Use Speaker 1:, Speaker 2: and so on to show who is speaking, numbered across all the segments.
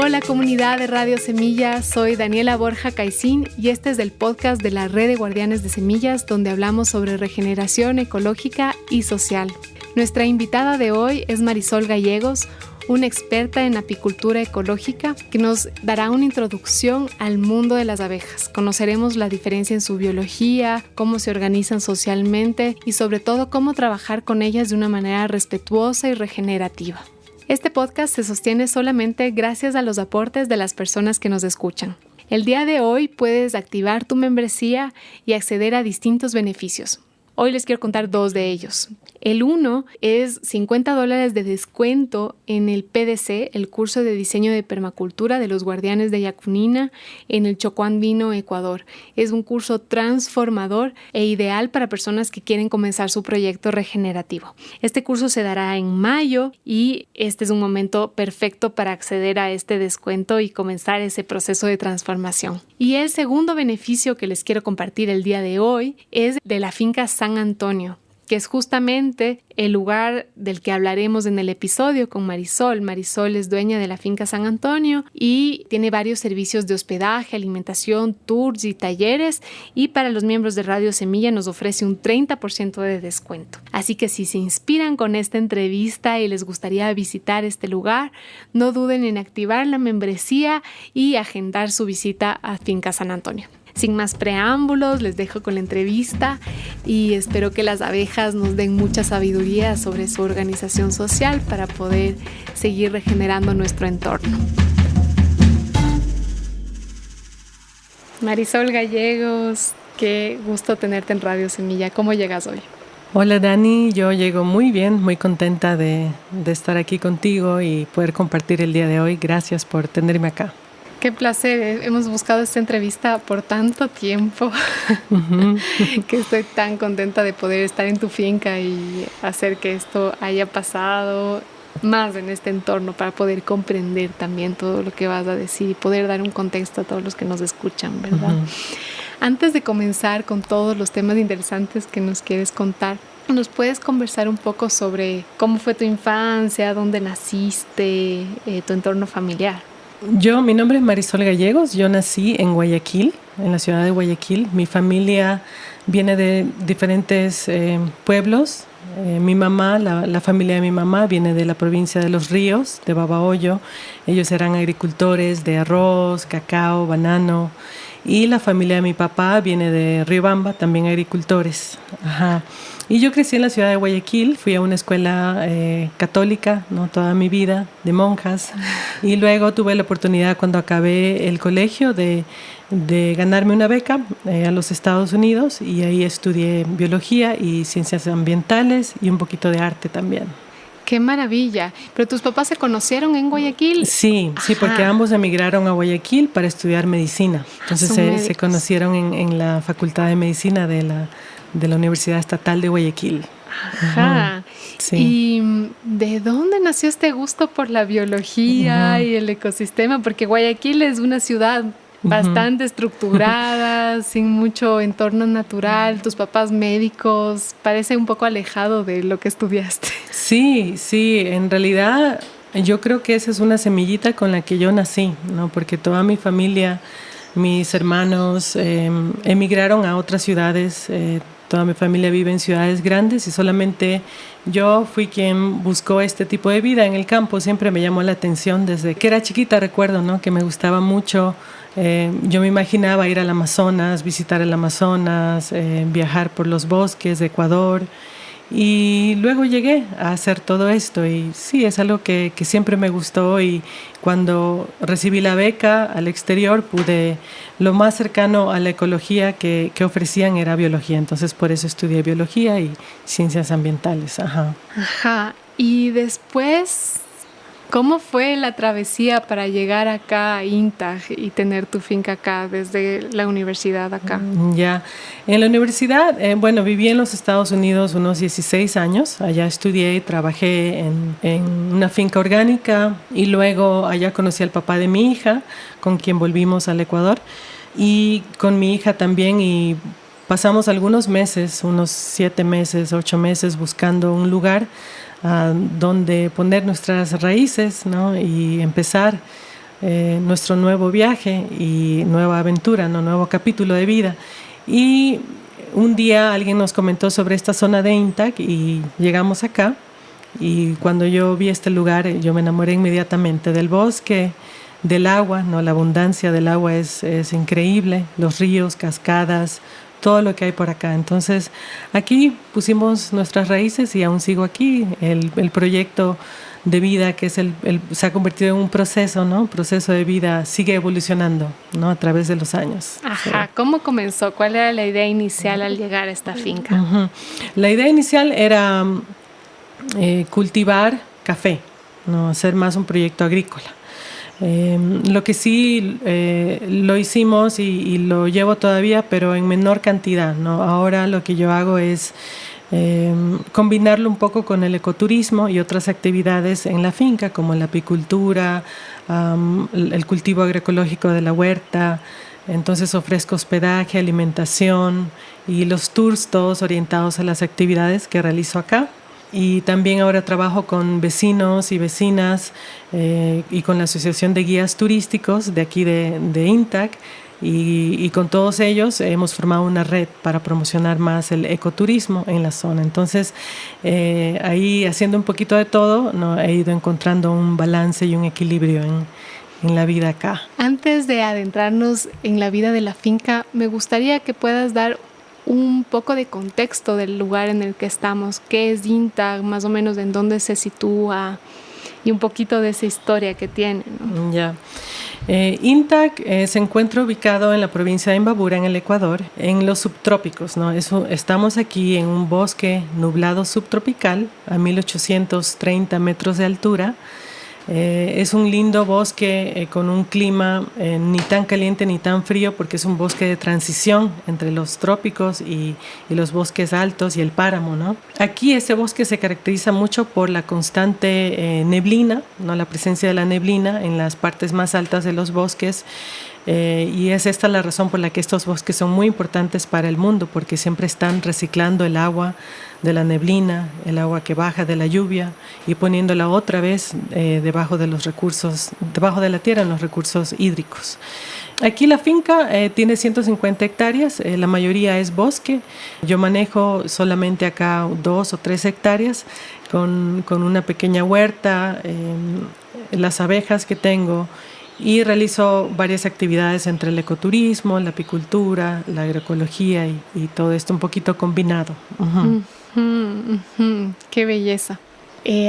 Speaker 1: Hola comunidad de Radio Semillas, soy Daniela Borja Caicín y este es el podcast de la Red de Guardianes de Semillas donde hablamos sobre regeneración ecológica y social. Nuestra invitada de hoy es Marisol Gallegos, una experta en apicultura ecológica que nos dará una introducción al mundo de las abejas. Conoceremos la diferencia en su biología, cómo se organizan socialmente y sobre todo cómo trabajar con ellas de una manera respetuosa y regenerativa. Este podcast se sostiene solamente gracias a los aportes de las personas que nos escuchan. El día de hoy puedes activar tu membresía y acceder a distintos beneficios. Hoy les quiero contar dos de ellos. El uno es $50 de descuento en el PDC, el curso de diseño de permacultura de los Guardianes de Yacunina en el Chocó Andino, Ecuador. Es un curso transformador e ideal para personas que quieren comenzar su proyecto regenerativo. Este curso se dará en mayo y este es un momento perfecto para acceder a este descuento y comenzar ese proceso de transformación. Y el segundo beneficio que les quiero compartir el día de hoy es de la finca San Antonio, que es justamente el lugar del que hablaremos en el episodio con Marisol. Marisol es dueña de la finca San Antonio y tiene varios servicios de hospedaje, alimentación, tours y talleres, y para los miembros de Radio Semilla nos ofrece un 30% de descuento. Así que si se inspiran con esta entrevista y les gustaría visitar este lugar, no duden en activar la membresía y agendar su visita a Finca San Antonio. Sin más preámbulos, les dejo con la entrevista y espero que las abejas nos den mucha sabiduría sobre su organización social para poder seguir regenerando nuestro entorno. Marisol Gallegos, qué gusto tenerte en Radio Semilla. ¿Cómo llegas hoy?
Speaker 2: Hola Dani, yo llego muy bien, muy contenta de estar aquí contigo y poder compartir el día de hoy. Gracias por tenerme acá.
Speaker 1: Qué placer, hemos buscado esta entrevista por tanto tiempo que estoy tan contenta de poder estar en tu finca y hacer que esto haya pasado más en este entorno para poder comprender también todo lo que vas a decir y poder dar un contexto a todos los que nos escuchan, ¿verdad? Antes de comenzar con todos los temas interesantes que nos quieres contar, ¿nos puedes conversar un poco sobre cómo fue tu infancia, dónde naciste, tu entorno familiar?
Speaker 2: Mi nombre es Marisol Gallegos, yo nací en Guayaquil, en la ciudad de Guayaquil. Mi familia viene de diferentes pueblos. Mi mamá, la familia de mi mamá viene de la provincia de Los Ríos, de Babahoyo. Ellos eran agricultores de arroz, cacao, banano. Y la familia de mi papá viene de Riobamba, también agricultores. Ajá. Y yo crecí en la ciudad de Guayaquil, fui a una escuela católica, ¿no? Toda mi vida, de monjas. Y luego tuve la oportunidad, cuando acabé el colegio, de ganarme una beca a los Estados Unidos, y ahí estudié biología y ciencias ambientales y un poquito de arte también.
Speaker 1: ¡Qué maravilla! ¿Pero tus papás se conocieron en Guayaquil?
Speaker 2: Sí, porque ambos emigraron a Guayaquil para estudiar medicina. Entonces se conocieron en la Facultad de Medicina de la Universidad Estatal de Guayaquil.
Speaker 1: Ajá. Sí. ¿Y de dónde nació este gusto por la biología y el ecosistema? Porque Guayaquil es una ciudad bastante estructurada, sin mucho entorno natural. Tus papás médicos, parece un poco alejado de lo que estudiaste. Sí,
Speaker 2: en realidad yo creo que esa es una semillita con la que yo nací, ¿no? Porque toda mi familia, mis hermanos emigraron a otras ciudades. Toda mi familia vive en ciudades grandes y solamente yo fui quien buscó este tipo de vida en el campo. Siempre me llamó la atención desde que era chiquita, recuerdo, ¿no? Que me gustaba mucho. Yo me imaginaba ir al Amazonas, visitar el Amazonas, viajar por los bosques de Ecuador, y luego llegué a hacer todo esto. Y sí, es algo que siempre me gustó, y cuando recibí la beca al exterior lo más cercano a la ecología que ofrecían era biología. Entonces por eso estudié biología y ciencias ambientales.
Speaker 1: Ajá. Y después, ¿cómo fue la travesía para llegar acá a INTAG y tener tu finca acá desde la universidad acá?
Speaker 2: Ya, en la universidad, viví en los Estados Unidos unos 16 años. Allá estudié y trabajé en una finca orgánica, y luego allá conocí al papá de mi hija, con quien volvimos al Ecuador, y con mi hija también, y pasamos algunos meses, unos 7 meses, 8 meses, buscando un lugar donde poner nuestras raíces, ¿no? Y empezar nuestro nuevo viaje y nueva aventura, ¿no? Nuevo capítulo de vida. Y un día alguien nos comentó sobre esta zona de Intac y llegamos acá. Y cuando yo vi este lugar, yo me enamoré inmediatamente del bosque, del agua, ¿no? La abundancia del agua es increíble, los ríos, cascadas, todo lo que hay por acá. Entonces, aquí pusimos nuestras raíces y aún sigo aquí. El proyecto de vida, que es se ha convertido en un proceso, ¿no? Proceso de vida sigue evolucionando, ¿no? A través de los años.
Speaker 1: Ajá. Sí. ¿Cómo comenzó? ¿Cuál era la idea inicial al llegar a esta finca?
Speaker 2: Uh-huh. La idea inicial era cultivar café, ¿no? Hacer más un proyecto agrícola. Lo que sí lo hicimos y lo llevo todavía, pero en menor cantidad, ¿no? Ahora lo que yo hago es combinarlo un poco con el ecoturismo y otras actividades en la finca, como la apicultura, el cultivo agroecológico de la huerta. Entonces ofrezco hospedaje, alimentación y los tours todos orientados a las actividades que realizo acá. Y también ahora trabajo con vecinos y vecinas y con la Asociación de Guías Turísticos de aquí de Intac. Y con todos ellos hemos formado una red para promocionar más el ecoturismo en la zona. Entonces, ahí haciendo un poquito de todo, ¿no? He ido encontrando un balance y un equilibrio en la vida acá.
Speaker 1: Antes de adentrarnos en la vida de la finca, me gustaría que puedas dar un poco de contexto del lugar en el que estamos. ¿Qué es Intac? Más o menos en dónde se sitúa y un poquito de esa historia que tiene, ¿no?
Speaker 2: Ya. Intac se encuentra ubicado en la provincia de Imbabura, en el Ecuador, en los subtrópicos, ¿no? Estamos aquí en un bosque nublado subtropical a 1830 metros de altura. Es un lindo bosque con un clima ni tan caliente ni tan frío, porque es un bosque de transición entre los trópicos y los bosques altos y el páramo, ¿no? Aquí ese bosque se caracteriza mucho por la constante neblina, ¿no? La presencia de la neblina en las partes más altas de los bosques. Y es esta la razón por la que estos bosques son muy importantes para el mundo, porque siempre están reciclando el agua de la neblina, el agua que baja de la lluvia, y poniéndola otra vez debajo de los recursos, debajo de la tierra, en los recursos hídricos. Aquí la finca tiene 150 hectáreas, la mayoría es bosque. Yo manejo solamente acá 2 o 3 hectáreas con una pequeña huerta, las abejas que tengo, y realizo varias actividades entre el ecoturismo, la apicultura, la agroecología y todo esto un poquito combinado. Uh-huh.
Speaker 1: Qué belleza.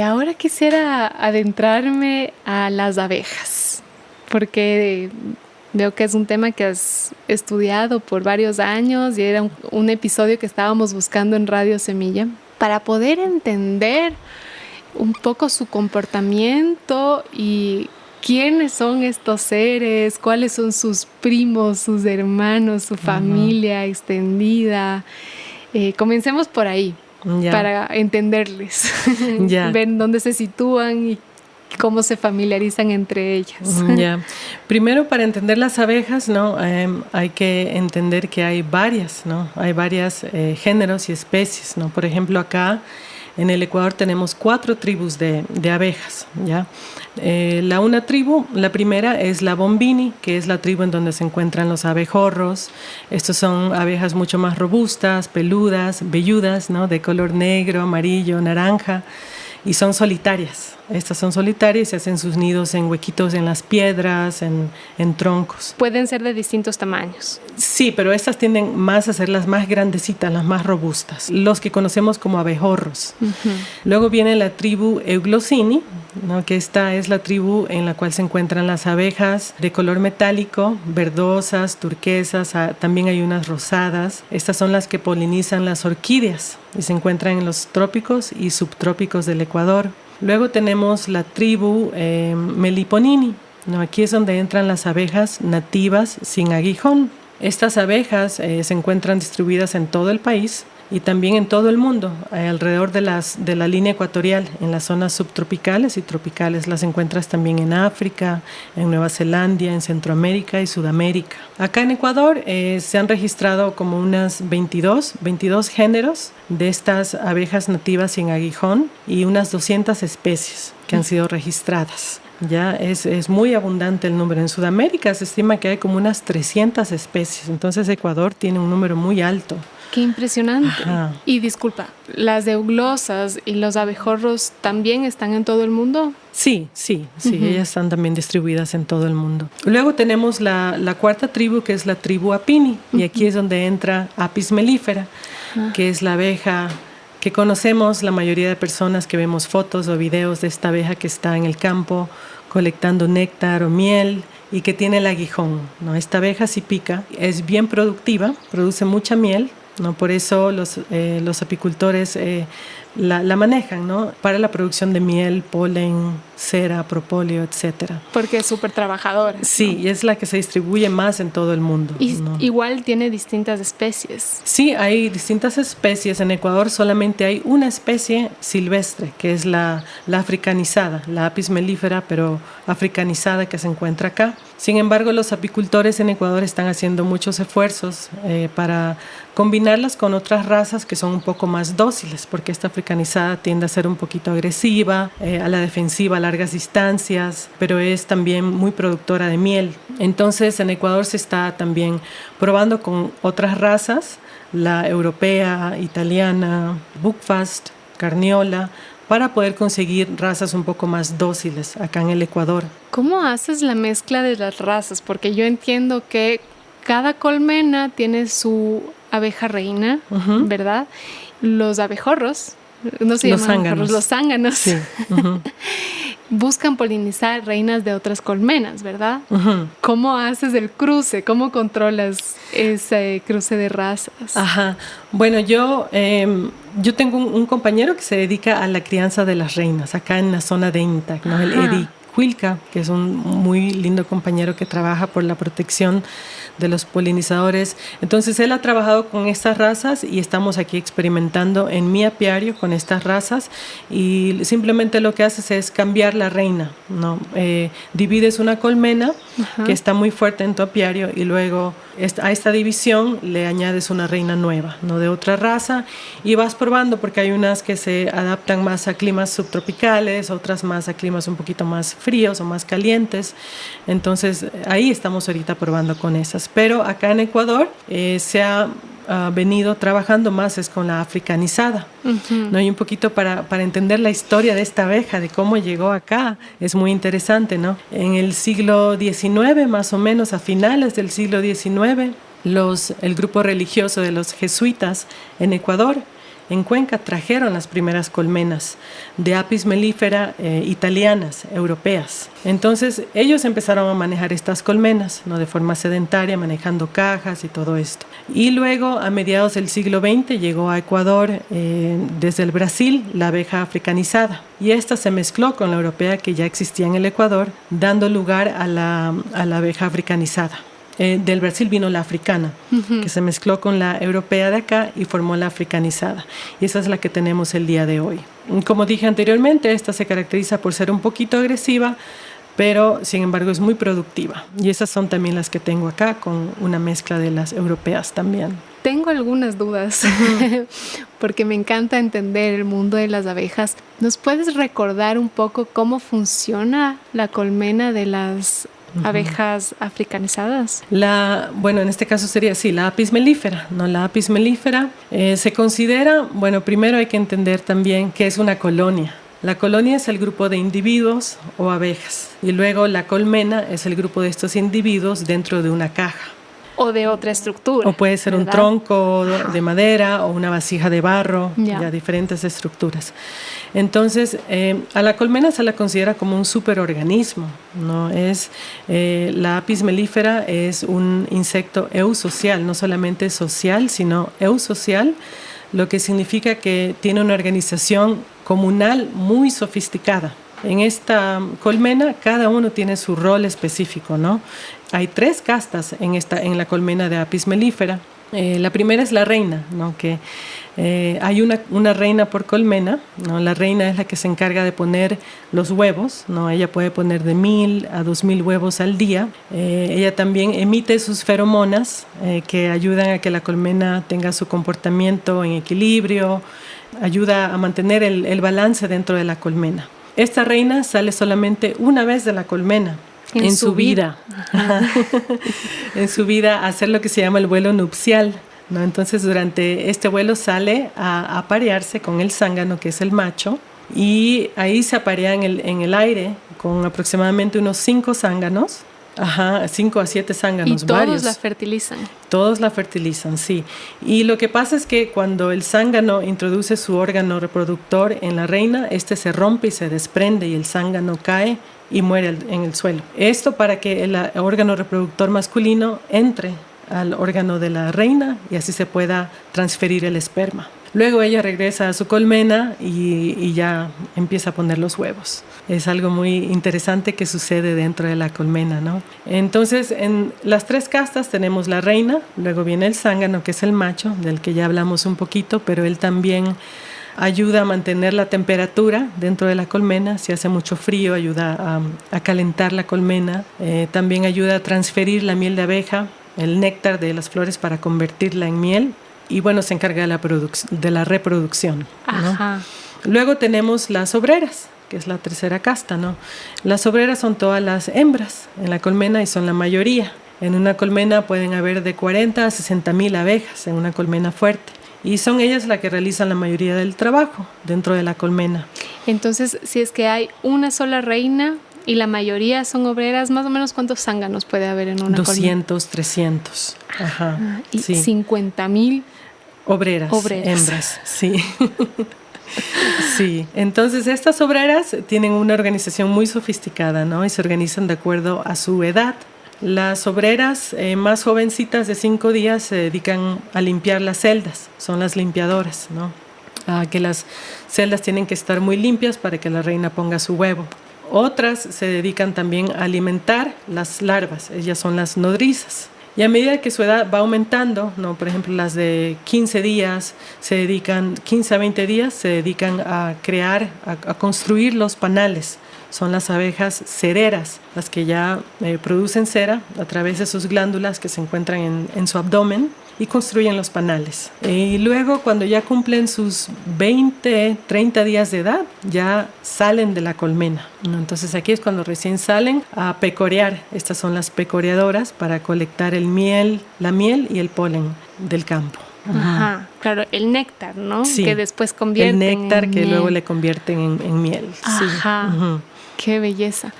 Speaker 1: Ahora quisiera adentrarme a las abejas, porque veo que es un tema que has estudiado por varios años y era un episodio que estábamos buscando en Radio Semilla para poder entender un poco su comportamiento y quiénes son estos seres, cuáles son sus primos, sus hermanos, su familia extendida. Comencemos por ahí, para entenderles, ver dónde se sitúan y cómo se familiarizan entre ellas.
Speaker 2: Primero, para entender las abejas, ¿no? Hay que entender que hay varias, ¿no? Hay varios géneros y especies, ¿no? Por ejemplo, acá en el Ecuador tenemos 4 tribus de abejas, ¿ya? La primera es la bombini, que es la tribu en donde se encuentran los abejorros. Estos son abejas mucho más robustas, peludas, velludas, ¿no? De color negro, amarillo, naranja, y son solitarias. Estas son solitarias y hacen sus nidos en huequitos en las piedras, en troncos.
Speaker 1: Pueden ser de distintos tamaños.
Speaker 2: Sí, pero estas tienden más a ser las más grandecitas, las más robustas, los que conocemos como abejorros. Uh-huh. Luego viene la tribu Euglossini, ¿no? Que esta es la tribu en la cual se encuentran las abejas de color metálico, verdosas, turquesas, también hay unas rosadas. Estas son las que polinizan las orquídeas y se encuentran en los trópicos y subtrópicos del Ecuador. Luego tenemos la tribu Meliponini, ¿no? Aquí es donde entran las abejas nativas sin aguijón. Estas abejas se encuentran distribuidas en todo el país y también en todo el mundo, alrededor de la línea ecuatorial, en las zonas subtropicales y tropicales. Las encuentras también en África, en Nueva Zelanda, en Centroamérica y Sudamérica. Acá en Ecuador se han registrado como unas 22 géneros de estas abejas nativas sin aguijón y unas 200 especies que han sido registradas. Ya es muy abundante el número. En Sudamérica se estima que hay como unas 300 especies, entonces Ecuador tiene un número muy alto.
Speaker 1: ¡Qué impresionante!
Speaker 2: Ajá.
Speaker 1: Y disculpa, ¿las euglosas y los abejorros también están en todo el mundo?
Speaker 2: Sí, ellas están también distribuidas en todo el mundo. Luego tenemos la cuarta tribu, que es la tribu Apini, y aquí es donde entra Apis mellifera, que es la abeja que conocemos la mayoría de personas que vemos fotos o videos de esta abeja que está en el campo colectando néctar o miel y que tiene el aguijón, ¿no? Esta abeja sí pica, es bien productiva, produce mucha miel, ¿no? Por eso los apicultores la manejan, ¿no? Para la producción de miel, polen, cera, propóleo, etcétera.
Speaker 1: Porque es súper trabajadora.
Speaker 2: Sí,
Speaker 1: ¿no?
Speaker 2: y es la que se distribuye más en todo el mundo.
Speaker 1: Y
Speaker 2: ¿no?
Speaker 1: igual tiene distintas especies.
Speaker 2: Sí, hay distintas especies. En Ecuador solamente hay una especie silvestre, que es la africanizada, la Apis mellifera, pero africanizada, que se encuentra acá. Sin embargo, los apicultores en Ecuador están haciendo muchos esfuerzos para combinarlas con otras razas que son un poco más dóciles, porque esta africanizada tiende a ser un poquito agresiva, a la defensiva a largas distancias, pero es también muy productora de miel. Entonces, en Ecuador se está también probando con otras razas, la europea, italiana, Buckfast, Carniola, para poder conseguir razas un poco más dóciles acá en el Ecuador.
Speaker 1: ¿Cómo haces la mezcla de las razas? Porque yo entiendo que cada colmena tiene su abeja reina, ¿verdad? Los abejorros, no se llaman abejorros, los zánganos,
Speaker 2: sí.
Speaker 1: buscan polinizar reinas de otras colmenas, ¿verdad? ¿Cómo haces el cruce? ¿Cómo controlas ese cruce de razas?
Speaker 2: Ajá. Bueno, yo tengo un compañero que se dedica a la crianza de las reinas acá en la zona de INTAC, ¿no? El Eddie Huilca, que es un muy lindo compañero que trabaja por la protección de los polinizadores. Entonces él ha trabajado con estas razas y estamos aquí experimentando en mi apiario con estas razas, y simplemente lo que haces es cambiar la reina, ¿no? Divides una colmena que está muy fuerte en tu apiario y luego a esta división le añades una reina nueva, ¿no? De otra raza, y vas probando, porque hay unas que se adaptan más a climas subtropicales, otras más a climas un poquito más fríos o más calientes. Entonces ahí estamos ahorita probando con esas, pero acá en Ecuador se ha venido trabajando más es con la africanizada, ¿no? Y un poquito para entender la historia de esta abeja, de cómo llegó acá, es muy interesante, ¿no? En el siglo XIX, más o menos a finales del siglo XIX, el grupo religioso de los jesuitas en Ecuador, en Cuenca, trajeron las primeras colmenas de Apis mellifera italianas, europeas. Entonces ellos empezaron a manejar estas colmenas, ¿no? De forma sedentaria, manejando cajas y todo esto. Y luego, a mediados del siglo XX, llegó a Ecuador desde el Brasil la abeja africanizada. Y esta se mezcló con la europea que ya existía en el Ecuador, dando lugar a la abeja africanizada. Del Brasil vino la africana, que se mezcló con la europea de acá y formó la africanizada. Y esa es la que tenemos el día de hoy. Como dije anteriormente, esta se caracteriza por ser un poquito agresiva, pero sin embargo es muy productiva. Y esas son también las que tengo acá, con una mezcla de las europeas también.
Speaker 1: Tengo algunas dudas, porque me encanta entender el mundo de las abejas. ¿Nos puedes recordar un poco cómo funciona la colmena de las abejas africanizadas?
Speaker 2: Bueno, en este caso sería sí, la Apis mellifera, ¿no? La Apis mellifera se considera, bueno, primero hay que entender también qué es una colonia. La colonia es el grupo de individuos o abejas, y luego la colmena es el grupo de estos individuos dentro de una caja.
Speaker 1: O de otra estructura.
Speaker 2: O puede ser, ¿verdad?, un tronco de madera o una vasija de barro, ya diferentes estructuras. Entonces, a la colmena se la considera como un superorganismo, ¿no? La Apis mellifera es un insecto eusocial, no solamente social, sino eusocial, lo que significa que tiene una organización comunal muy sofisticada. En esta colmena cada uno tiene su rol específico, ¿no? Hay 3 castas en la colmena de Apis mellifera. La primera es la reina, ¿no? Que hay una reina por colmena, ¿no? La reina es la que se encarga de poner los huevos, ¿no? Ella puede poner de 1,000 a 2,000 huevos al día. Ella también emite sus feromonas que ayudan a que la colmena tenga su comportamiento en equilibrio, ayuda a mantener el balance dentro de la colmena. esta reina sale solamente una vez de la colmena en su vida. En su vida a hacer lo que se llama el vuelo nupcial, ¿no? Entonces durante este vuelo sale a aparearse con el zángano, que es el macho, y ahí se aparea en el aire con aproximadamente unos 5 zánganos. 5 a 7 zánganos.
Speaker 1: Y todos
Speaker 2: varios.
Speaker 1: la fertilizan.
Speaker 2: Todos la fertilizan, sí. Y lo que pasa es que cuando el zángano introduce su órgano reproductor en la reina, este se rompe y se desprende y el zángano cae y muere en el suelo. Esto para que el órgano reproductor masculino entre al órgano de la reina y así se pueda transferir el esperma. Luego ella regresa a su colmena y ya empieza a poner los huevos. Es algo muy interesante que sucede dentro de la colmena, ¿no? Entonces, en las 3 castas tenemos la reina, luego viene el zángano, que es el macho, del que ya hablamos un poquito, pero él también ayuda a mantener la temperatura dentro de la colmena. Si hace mucho frío, ayuda a calentar la colmena. También ayuda a transferir la miel de abeja, el néctar de las flores, para convertirla en miel. Y bueno, se encarga de la reproducción, ¿no?
Speaker 1: Ajá.
Speaker 2: Luego tenemos las obreras, que es la tercera casta, ¿no? Las obreras son todas las hembras en la colmena y son la mayoría. En una colmena pueden haber de 40 a 60 mil abejas en una colmena fuerte. Y son ellas las que realizan la mayoría del trabajo dentro de la colmena.
Speaker 1: Entonces, si es que hay una sola reina y la mayoría son obreras, más o menos ¿cuántos zánganos puede haber en una
Speaker 2: 200, 300. Ajá.
Speaker 1: Y
Speaker 2: sí.
Speaker 1: 50,000
Speaker 2: obreras, hembras, sí. Sí, entonces estas obreras tienen una organización muy sofisticada, ¿no? Y se organizan de acuerdo a su edad. Las obreras más jovencitas de 5 días se dedican a limpiar las celdas, son las limpiadoras, ¿no? Que las celdas tienen que estar muy limpias para que la reina ponga su huevo. Otras se dedican también a alimentar las larvas, ellas son las nodrizas. Y a medida que su edad va aumentando, ¿no? Por ejemplo, las de 15 días se dedican, 15 a 20 días se dedican a crear, a construir los panales. Son las abejas cereras, las que ya producen cera a través de sus glándulas que se encuentran en su abdomen y construyen los panales. Y luego, cuando ya cumplen sus 20, 30 días de edad, ya salen de la colmena, ¿no? Entonces aquí es cuando recién salen a pecorear. Estas son las pecoreadoras para colectar la miel y el polen del campo.
Speaker 1: Ajá, claro, el néctar, ¿no?
Speaker 2: Sí,
Speaker 1: que después convierten
Speaker 2: el néctar
Speaker 1: en
Speaker 2: que
Speaker 1: miel.
Speaker 2: luego le convierten en miel.
Speaker 1: Ajá,
Speaker 2: sí.
Speaker 1: Qué belleza.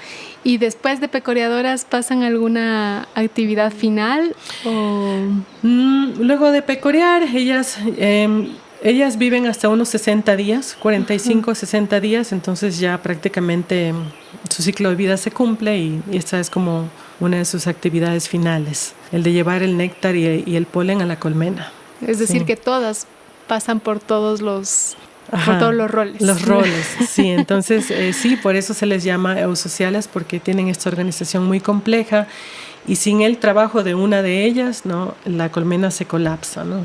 Speaker 1: ¿Y después de pecoreadoras pasan alguna actividad final?
Speaker 2: Luego de pecorear, ellas viven hasta unos 60 días, 45 a 60 días, entonces ya prácticamente su ciclo de vida se cumple y esta es como una de sus actividades finales, el de llevar el néctar y el polen a la colmena.
Speaker 1: Es decir, que todas pasan por todos los... por todos los roles.
Speaker 2: Los roles, sí. Entonces, sí, por eso se les llama eusociales, porque tienen esta organización muy compleja y sin el trabajo de una de ellas, ¿no? La colmena se colapsa, ¿no?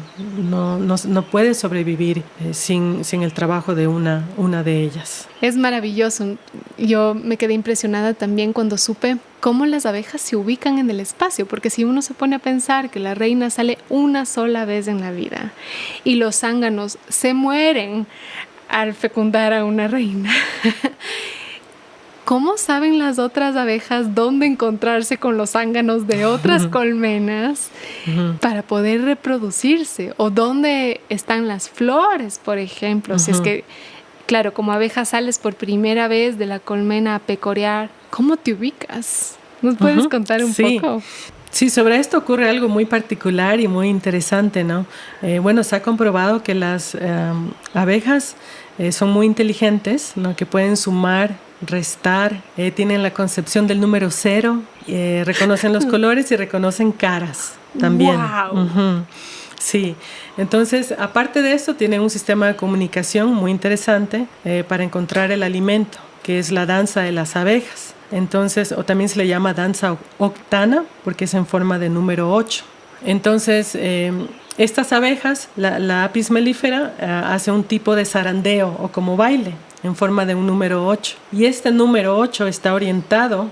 Speaker 2: No puede sobrevivir sin el trabajo de una de ellas.
Speaker 1: Es maravilloso. Yo me quedé impresionada también cuando supe cómo las abejas se ubican en el espacio, porque si uno se pone a pensar que la reina sale una sola vez en la vida y los zánganos se mueren al fecundar a una reina, ¿cómo saben las otras abejas dónde encontrarse con los zánganos de otras colmenas para poder reproducirse? ¿O dónde están las flores, por ejemplo? Si es que, claro, como abeja sales por primera vez de la colmena a pecorear, ¿cómo te ubicas? ¿Nos puedes contar un poco?
Speaker 2: Sí, sobre esto ocurre algo muy particular y muy interesante, ¿no? Bueno, se ha comprobado que las abejas son muy inteligentes, ¿no? Que pueden sumar, restar, tienen la concepción del número 0, reconocen los colores y reconocen caras también.
Speaker 1: ¡Wow!
Speaker 2: Sí, entonces aparte de eso tienen un sistema de comunicación muy interesante para encontrar el alimento, que es la danza de las abejas. Entonces, o también se le llama danza octana porque es en forma de número 8. Entonces, estas abejas, la Apis mellifera, hace un tipo de zarandeo o como baile en forma de un número 8. Y este número 8 está orientado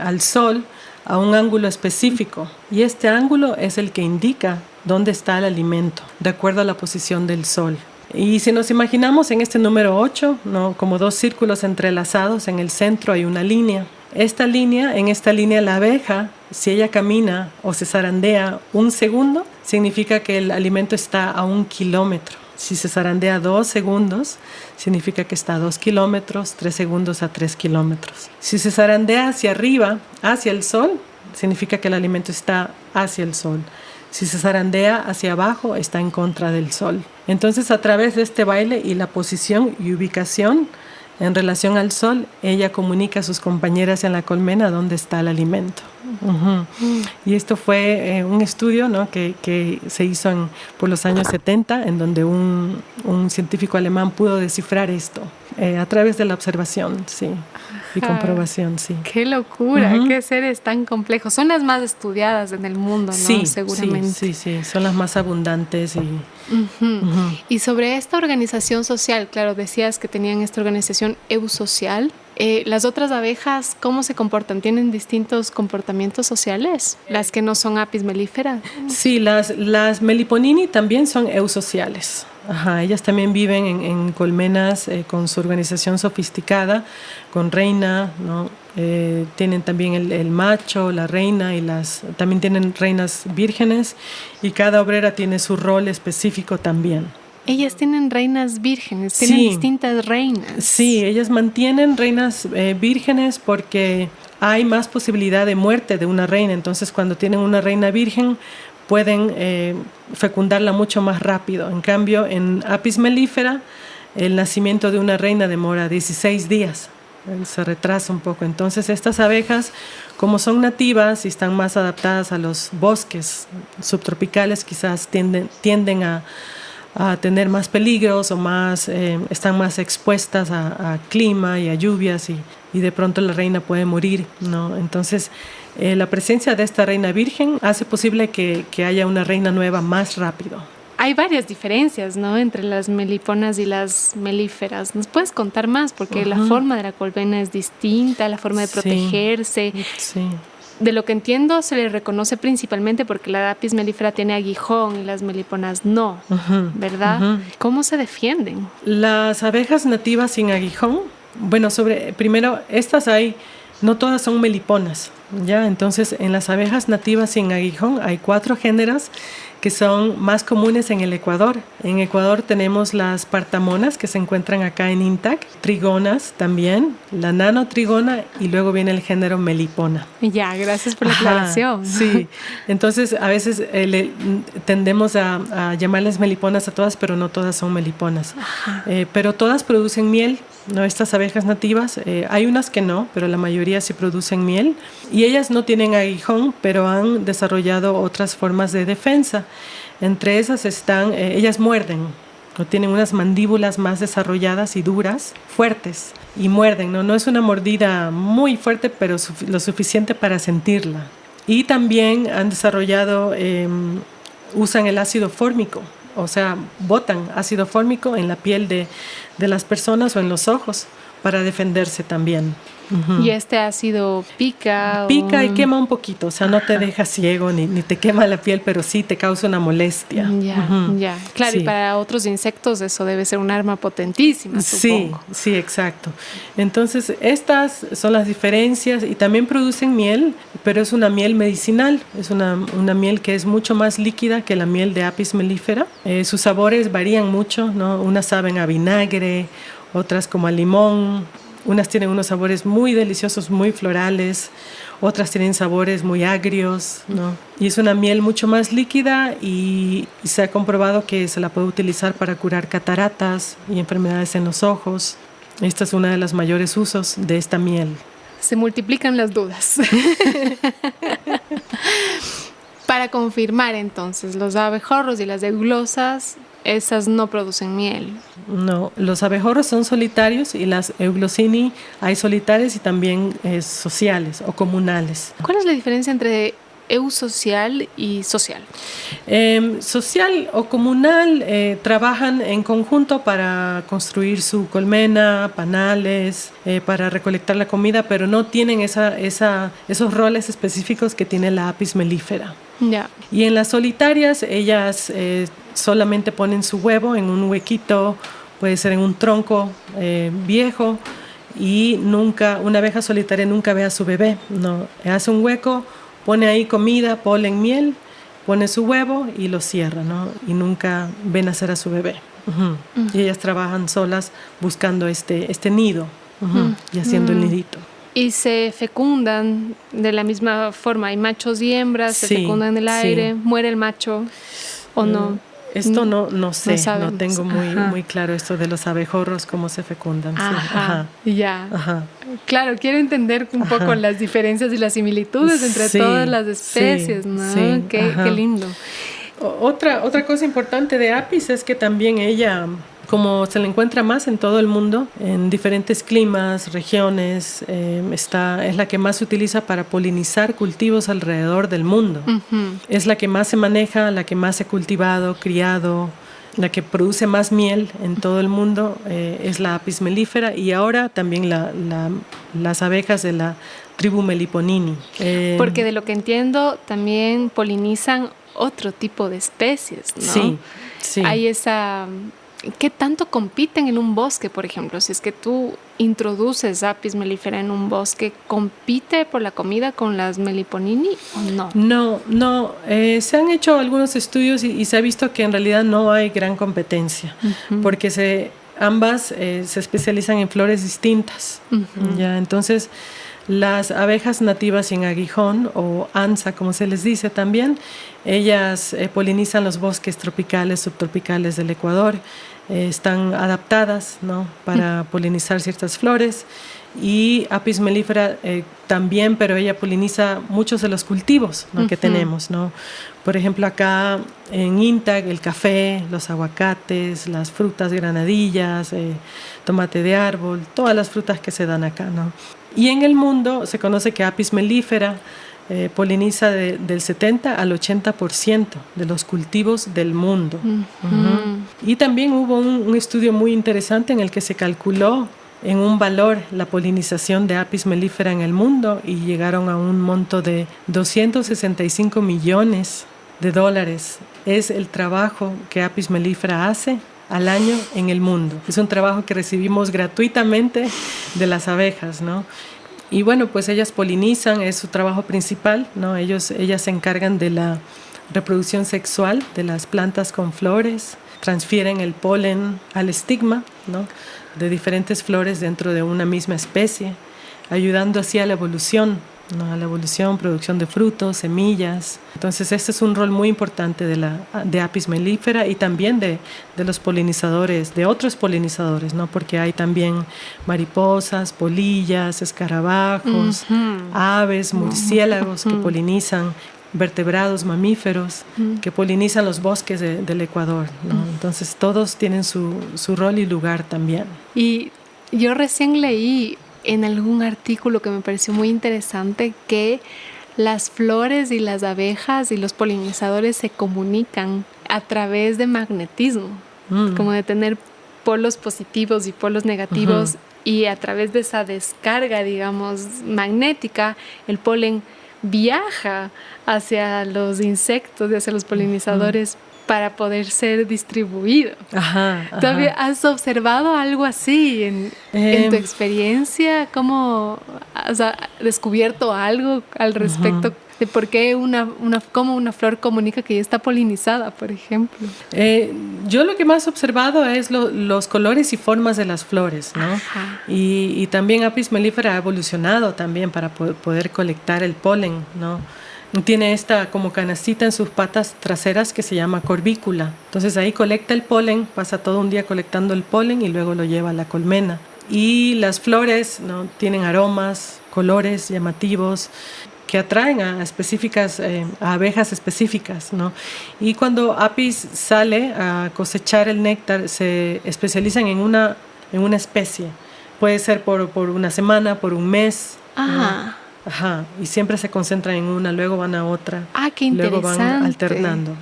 Speaker 2: al sol a un ángulo específico. Y este ángulo es el que indica dónde está el alimento, de acuerdo a la posición del sol. Y si nos imaginamos en este número 8, ¿no? Como dos círculos entrelazados, en el centro hay una línea. En esta línea la abeja, si ella camina o se zarandea 1 segundo, significa que el alimento está a 1 kilómetro. Si se zarandea 2 segundos, significa que está a 2 kilómetros, 3 segundos a 3 kilómetros. Si se zarandea hacia arriba, hacia el sol, significa que el alimento está hacia el sol. Si se zarandea hacia abajo, está en contra del sol. Entonces, a través de este baile y la posición y ubicación en relación al sol, ella comunica a sus compañeras en la colmena dónde está el alimento. Y esto fue un estudio, ¿no? que se hizo por los años 70, en donde un científico alemán pudo descifrar esto a través de la observación, sí, y comprobación, sí.
Speaker 1: ¡Qué locura! ¡Qué seres tan complejos! Son las más estudiadas en el mundo, ¿no?
Speaker 2: Sí,
Speaker 1: seguramente.
Speaker 2: Sí, son las más abundantes.
Speaker 1: Y sobre esta organización social, claro, decías que tenían esta organización eusocial. ¿Las otras abejas cómo se comportan? ¿Tienen distintos comportamientos sociales? ¿Las que no son Apis mellifera?
Speaker 2: Sí, las Meliponini también son eusociales. Ellas también viven en colmenas con su organización sofisticada, con reina, ¿no? Tienen también el macho, la reina, y también tienen reinas vírgenes, y cada obrera tiene su rol específico también.
Speaker 1: Ellas tienen reinas vírgenes, tienen distintas reinas.
Speaker 2: Sí, ellas mantienen reinas vírgenes porque hay más posibilidad de muerte de una reina. Entonces, cuando tienen una reina virgen, pueden fecundarla mucho más rápido. En cambio, en Apis mellifera, el nacimiento de una reina demora 16 días. Se retrasa un poco. Entonces, estas abejas, como son nativas y están más adaptadas a los bosques subtropicales, quizás tienden a tener más peligros o están más expuestas a clima y a lluvias, y de pronto la reina puede morir, ¿no? Entonces, la presencia de esta reina virgen hace posible que haya una reina nueva más rápido.
Speaker 1: Hay varias diferencias, ¿no?, entre las meliponas y las melíferas. ¿Nos puedes contar más? Porque la forma de la colmena es distinta, la forma de protegerse.
Speaker 2: Sí.
Speaker 1: De lo que entiendo, se le reconoce principalmente porque la Apis mellifera tiene aguijón y las meliponas no, ¿verdad? ¿Cómo se defienden?
Speaker 2: Las abejas nativas sin aguijón, bueno, primero, no todas son meliponas, ¿ya? Entonces, en las abejas nativas sin aguijón hay 4 géneros que son más comunes en el Ecuador. En Ecuador tenemos las partamonas, que se encuentran acá en INTAC, trigonas también, la nanotrigona, y luego viene el género melipona.
Speaker 1: Ya, gracias por la aclaración.
Speaker 2: Sí, entonces a veces tendemos a llamarles meliponas a todas, pero no todas son meliponas. Pero todas producen miel, ¿no? Estas abejas nativas, hay unas que no, pero la mayoría sí producen miel, y ellas no tienen aguijón, pero han desarrollado otras formas de defensa. Entre esas ellas muerden, ¿no? Tienen unas mandíbulas más desarrolladas y duras, fuertes, y muerden, ¿no? No es una mordida muy fuerte, pero lo suficiente para sentirla. Y también han desarrollado, usan el ácido fórmico, o sea, botan ácido fórmico en la piel de las personas o en los ojos para defenderse también.
Speaker 1: ¿Y este ácido pica?
Speaker 2: Pica y quema un poquito, o sea, no te deja ciego ni te quema la piel, pero sí te causa una molestia.
Speaker 1: Ya. Claro, y para otros insectos eso debe ser un arma potentísima, supongo.
Speaker 2: Sí, exacto. Entonces, estas son las diferencias, y también producen miel, pero es una miel medicinal, es una miel que es mucho más líquida que la miel de Apis mellifera. Sus sabores varían mucho, ¿no? Unas saben a vinagre, otras como a limón. Unas tienen unos sabores muy deliciosos, muy florales, otras tienen sabores muy agrios, ¿no? Y es una miel mucho más líquida, y se ha comprobado que se la puede utilizar para curar cataratas y enfermedades en los ojos. Esta es una de los mayores usos de esta miel.
Speaker 1: Se multiplican las dudas. Para confirmar, entonces, los abejorros y las eglosas, esas no producen miel.
Speaker 2: No, los abejorros son solitarios, y las euglossini hay solitarias y también sociales o comunales.
Speaker 1: ¿Cuál es la diferencia entre eusocial y social?
Speaker 2: Social o comunal trabajan en conjunto para construir su colmena, panales, para recolectar la comida, pero no tienen esos roles específicos que tiene la Apis mellifera.
Speaker 1: Ya.
Speaker 2: Y en las solitarias, ellas solamente ponen su huevo en un huequito, puede ser en un tronco viejo, y una abeja solitaria nunca ve a su bebé, no, hace un hueco, pone ahí comida, polen, miel, pone su huevo y lo cierra, ¿no? Y nunca ven nacer a su bebé. Y ellas trabajan solas buscando este nido y haciendo el nidito.
Speaker 1: Y se fecundan de la misma forma, hay machos y hembras, se fecundan en el aire, muere el macho o no.
Speaker 2: Esto no sé, no tengo
Speaker 1: Ajá.
Speaker 2: muy claro esto de los abejorros, cómo se fecundan.
Speaker 1: Ajá,
Speaker 2: Sí.
Speaker 1: ya.
Speaker 2: Ajá.
Speaker 1: Claro, quiero entender un poco las diferencias y las similitudes entre todas las especies, ¿no?
Speaker 2: Sí,
Speaker 1: Qué lindo.
Speaker 2: Otra cosa importante de Apis es que también ella, como se la encuentra más en todo el mundo, en diferentes climas, regiones, es la que más se utiliza para polinizar cultivos alrededor del mundo. Es la que más se maneja, la que más se ha cultivado, criado, la que produce más miel en todo el mundo, es la Apis mellifera, y ahora también las abejas de la tribu Meliponini.
Speaker 1: Porque de lo que entiendo, también polinizan otro tipo de especies, ¿no?
Speaker 2: Sí.
Speaker 1: Hay esa... ¿Qué tanto compiten en un bosque, por ejemplo? Si es que tú introduces Apis mellifera en un bosque, ¿compite por la comida con las Meliponini o no?
Speaker 2: No. Se han hecho algunos estudios y se ha visto que en realidad no hay gran competencia, porque ambas se especializan en flores distintas. ¿Ya? Entonces, las abejas nativas en aguijón, o ansa, como se les dice también, ellas polinizan los bosques tropicales, subtropicales del Ecuador, están adaptadas, ¿no?, para polinizar ciertas flores, y Apis mellifera también, pero ella poliniza muchos de los cultivos, ¿no?, que tenemos, ¿no? Por ejemplo, acá en INTAC, el café, los aguacates, las frutas granadillas, tomate de árbol, todas las frutas que se dan acá, ¿no? Y en el mundo se conoce que Apis mellifera poliniza del 70 al 80% de los cultivos del mundo. Y también hubo un estudio muy interesante en el que se calculó en un valor la polinización de Apis mellifera en el mundo, y llegaron a un monto de $265 millones. Es el trabajo que Apis mellifera hace al año en el mundo. Es un trabajo que recibimos gratuitamente de las abejas, ¿no? Y bueno, pues ellas polinizan, es su trabajo principal, ¿no? Ellas se encargan de la reproducción sexual de las plantas con flores, transfieren el polen al estigma, ¿no?, de diferentes flores dentro de una misma especie, ayudando así a la evolución, ¿no?, a la evolución, producción de frutos, semillas. Entonces este es un rol muy importante de Apis mellifera, y también de los polinizadores, de otros polinizadores, ¿no?, porque hay también mariposas, polillas, escarabajos, aves, murciélagos que polinizan, vertebrados, mamíferos que polinizan los bosques del Ecuador, ¿no? Entonces todos tienen su rol y lugar también.
Speaker 1: Y yo recién leí en algún artículo que me pareció muy interesante que las flores y las abejas y los polinizadores se comunican a través de magnetismo, como de tener polos positivos y polos negativos, y a través de esa descarga, digamos, magnética, el polen viaja hacia los insectos y hacia los polinizadores para poder ser distribuido. ¿Tú has observado algo así en tu experiencia? ¿Cómo has descubierto algo al respecto de por qué cómo una flor comunica que ya está polinizada, por ejemplo?
Speaker 2: Yo lo que más he observado es los colores y formas de las flores, ¿no? Y también Apis mellifera ha evolucionado también para poder colectar el polen, ¿no? Tiene esta como canastita en sus patas traseras que se llama corbícula. Entonces ahí colecta el polen, pasa todo un día colectando el polen y luego lo lleva a la colmena. Y las flores, ¿no?, tienen aromas, colores llamativos que atraen a abejas específicas, ¿no? Y cuando Apis sale a cosechar el néctar, se especializan en una especie. Puede ser por una semana, por un mes, ¿no? Y siempre se concentran en una, luego van a otra.
Speaker 1: Qué interesante.
Speaker 2: Luego van alternando.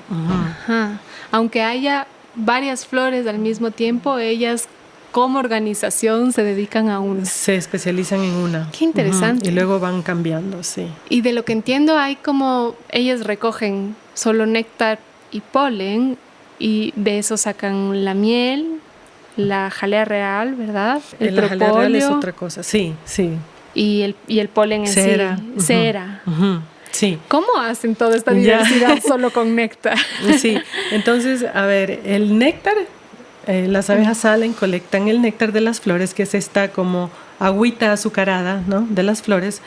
Speaker 1: Aunque haya varias flores al mismo tiempo, ellas como organización se dedican a una.
Speaker 2: Se especializan en una.
Speaker 1: Qué interesante.
Speaker 2: Y luego van cambiando, sí.
Speaker 1: Y de lo que entiendo, hay como ellas recogen solo néctar y polen, y de eso sacan la miel, la jalea real, ¿verdad?
Speaker 2: La jalea real es otra cosa, sí.
Speaker 1: Y el polen en
Speaker 2: cera.
Speaker 1: sí. Cera.
Speaker 2: Sí.
Speaker 1: ¿Cómo hacen toda esta diversidad solo con néctar?
Speaker 2: Sí, entonces, a ver, el néctar, las abejas salen, colectan el néctar de las flores, que es esta como agüita azucarada, ¿no?, de las flores.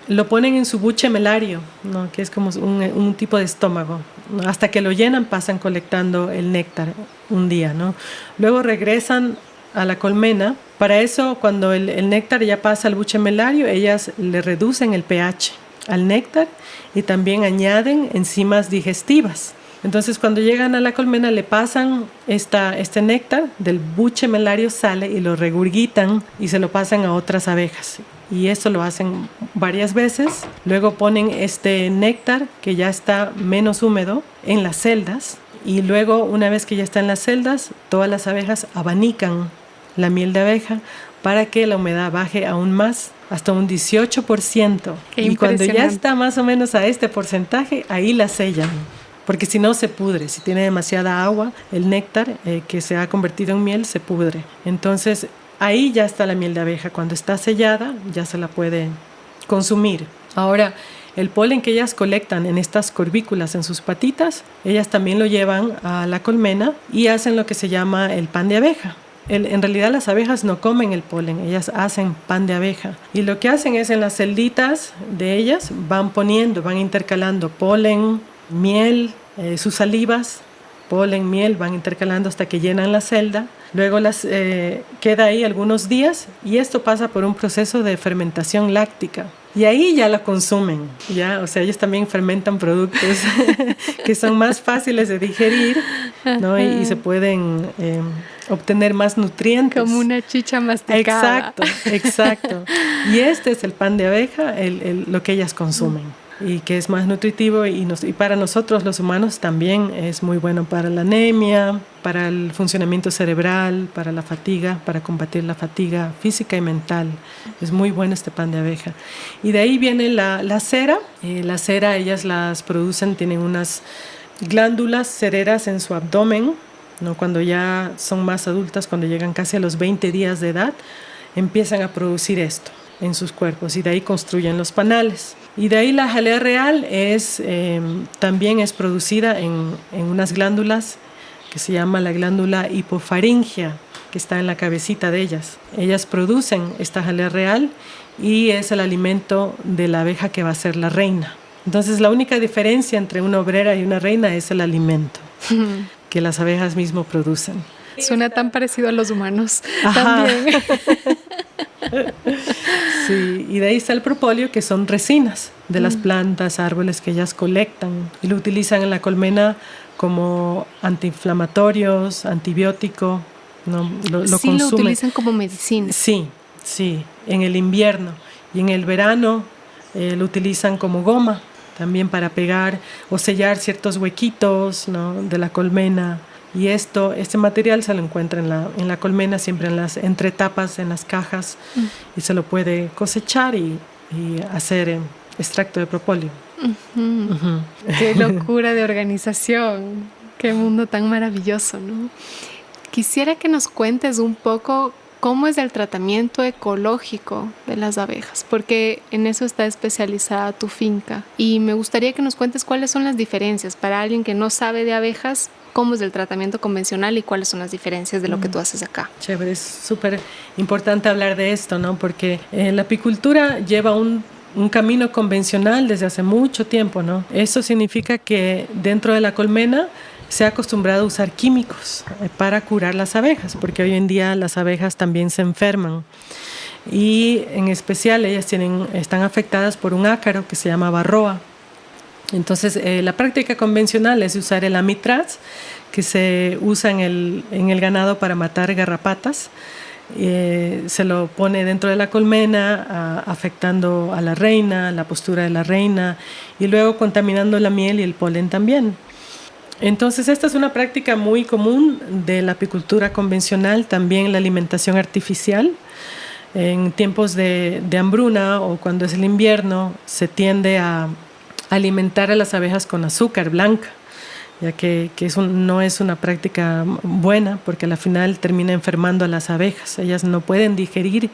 Speaker 2: Lo ponen en su buche melario, ¿no?, que es como un tipo de estómago, ¿no? Hasta que lo llenan, pasan colectando el néctar un día, ¿no? Luego regresan a la colmena. Para eso, cuando el néctar ya pasa al buche melario, ellas le reducen el pH al néctar y también añaden enzimas digestivas. Entonces, cuando llegan a la colmena, le pasan este néctar del buche melario, sale y lo regurgitan y se lo pasan a otras abejas. Y esto lo hacen varias veces. Luego ponen este néctar, que ya está menos húmedo, en las celdas. Y luego, una vez que ya está en las celdas, todas las abejas abanican la miel de abeja para que la humedad baje aún más, hasta un 18%. Y cuando ya está más o menos a este porcentaje, ahí la sellan. Porque si no se pudre, si tiene demasiada agua, el néctar que se ha convertido en miel se pudre. Entonces ahí ya está la miel de abeja. Cuando está sellada ya se la puede consumir. Ahora, el polen que ellas colectan en estas corbículas en sus patitas, ellas también lo llevan a la colmena y hacen lo que se llama el pan de abeja. En realidad las abejas no comen el polen, ellas hacen pan de abeja. Y lo que hacen es, en las celditas de ellas van intercalando polen, miel, sus salivas, polen, miel, van intercalando hasta que llenan la celda. Luego queda ahí algunos días y esto pasa por un proceso de fermentación láctica. Y ahí ya la consumen, ¿ya? O sea, ellos también fermentan productos que son más fáciles de digerir, ¿no? Y se pueden obtener más nutrientes.
Speaker 1: Como una chicha masticada.
Speaker 2: Exacto. Y este es el pan de abeja, lo que ellas consumen. Y que es más nutritivo y para nosotros los humanos también es muy bueno para la anemia, para el funcionamiento cerebral, para la fatiga, para combatir la fatiga física y mental. Es muy bueno este pan de abeja. Y de ahí viene la cera. La cera ellas las producen, tienen unas glándulas cereras en su abdomen, ¿no? Cuando ya son más adultas, cuando llegan casi a los 20 días de edad, empiezan a producir esto en sus cuerpos y de ahí construyen los panales. Y de ahí la jalea real también es producida en unas glándulas que se llama la glándula hipofaringia, que está en la cabecita de ellas. Ellas producen esta jalea real y es el alimento de la abeja que va a ser la reina. Entonces la única diferencia entre una obrera y una reina es el alimento que las abejas mismo producen.
Speaker 1: Suena tan parecido a los humanos.
Speaker 2: Ajá.
Speaker 1: También.
Speaker 2: Sí, y de ahí está el propóleo, que son resinas de las plantas, árboles que ellas colectan y lo utilizan en la colmena como antiinflamatorios, antibiótico, ¿no? Lo consumen.
Speaker 1: Lo utilizan como medicina.
Speaker 2: Sí, en el invierno. Y en el verano lo utilizan como goma, también para pegar o sellar ciertos huequitos, ¿no?, de la colmena. Y este material se lo encuentra en la colmena, siempre en las entretapas, en las cajas, y se lo puede cosechar y hacer extracto de propóleo.
Speaker 1: Qué locura de organización, qué mundo tan maravilloso, ¿no? Quisiera que nos cuentes un poco cómo es el tratamiento ecológico de las abejas, porque en eso está especializada tu finca. Y me gustaría que nos cuentes cuáles son las diferencias para alguien que no sabe de abejas. ¿Cómo es el tratamiento convencional y cuáles son las diferencias de lo que tú haces acá?
Speaker 2: Chévere, es súper importante hablar de esto, ¿no? Porque la apicultura lleva un camino convencional desde hace mucho tiempo, ¿no? Eso significa que dentro de la colmena se ha acostumbrado a usar químicos para curar las abejas, porque hoy en día las abejas también se enferman. Y en especial ellas están afectadas por un ácaro que se llama varroa. Entonces, la práctica convencional es usar el amitraz, que se usa en el ganado para matar garrapatas. Se lo pone dentro de la colmena, afectando a la reina, la postura de la reina, y luego contaminando la miel y el polen también. Entonces, esta es una práctica muy común de la apicultura convencional, también la alimentación artificial. En tiempos de hambruna o cuando es el invierno, se tiende a alimentar a las abejas con azúcar blanca. ya que no es una práctica buena porque al final termina enfermando a las abejas. Ellas no pueden digerir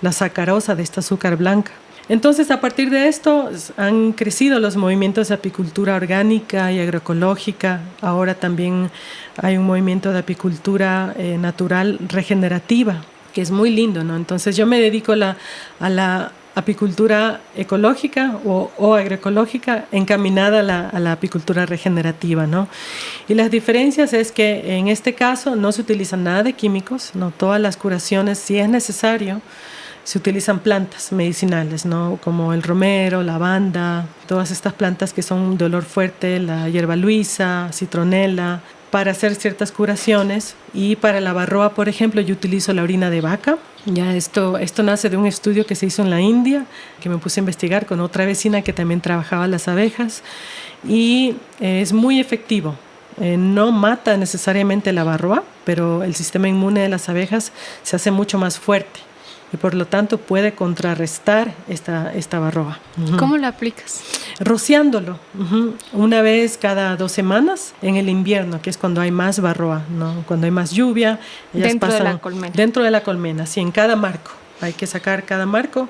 Speaker 2: la sacarosa de esta azúcar blanca. Entonces, a partir de esto han crecido los movimientos de apicultura orgánica y agroecológica. Ahora también hay un movimiento de apicultura natural regenerativa, que es muy lindo, ¿no? Entonces, yo me dedico a la apicultura ecológica o agroecológica encaminada a la apicultura regenerativa, ¿no? Y las diferencias es que en este caso no se utilizan nada de químicos, ¿no? Todas las curaciones, si es necesario, se utilizan plantas medicinales, ¿no? Como el romero, lavanda, todas estas plantas que son de olor fuerte, la hierba luisa, citronela, para hacer ciertas curaciones. Y para la varroa, por ejemplo, yo utilizo la orina de vaca. Ya esto nace de un estudio que se hizo en la India, que me puse a investigar con otra vecina que también trabajaba las abejas, y es muy efectivo. No mata necesariamente la varroa, pero el sistema inmune de las abejas se hace mucho más fuerte y por lo tanto puede contrarrestar esta varroa.
Speaker 1: ¿Cómo lo aplicas?
Speaker 2: Rociándolo una vez cada 2 semanas en el invierno, que es cuando hay más varroa, ¿no? Cuando hay más lluvia.
Speaker 1: Dentro de la colmena.
Speaker 2: Dentro de la colmena, sí, en cada marco. Hay que sacar cada marco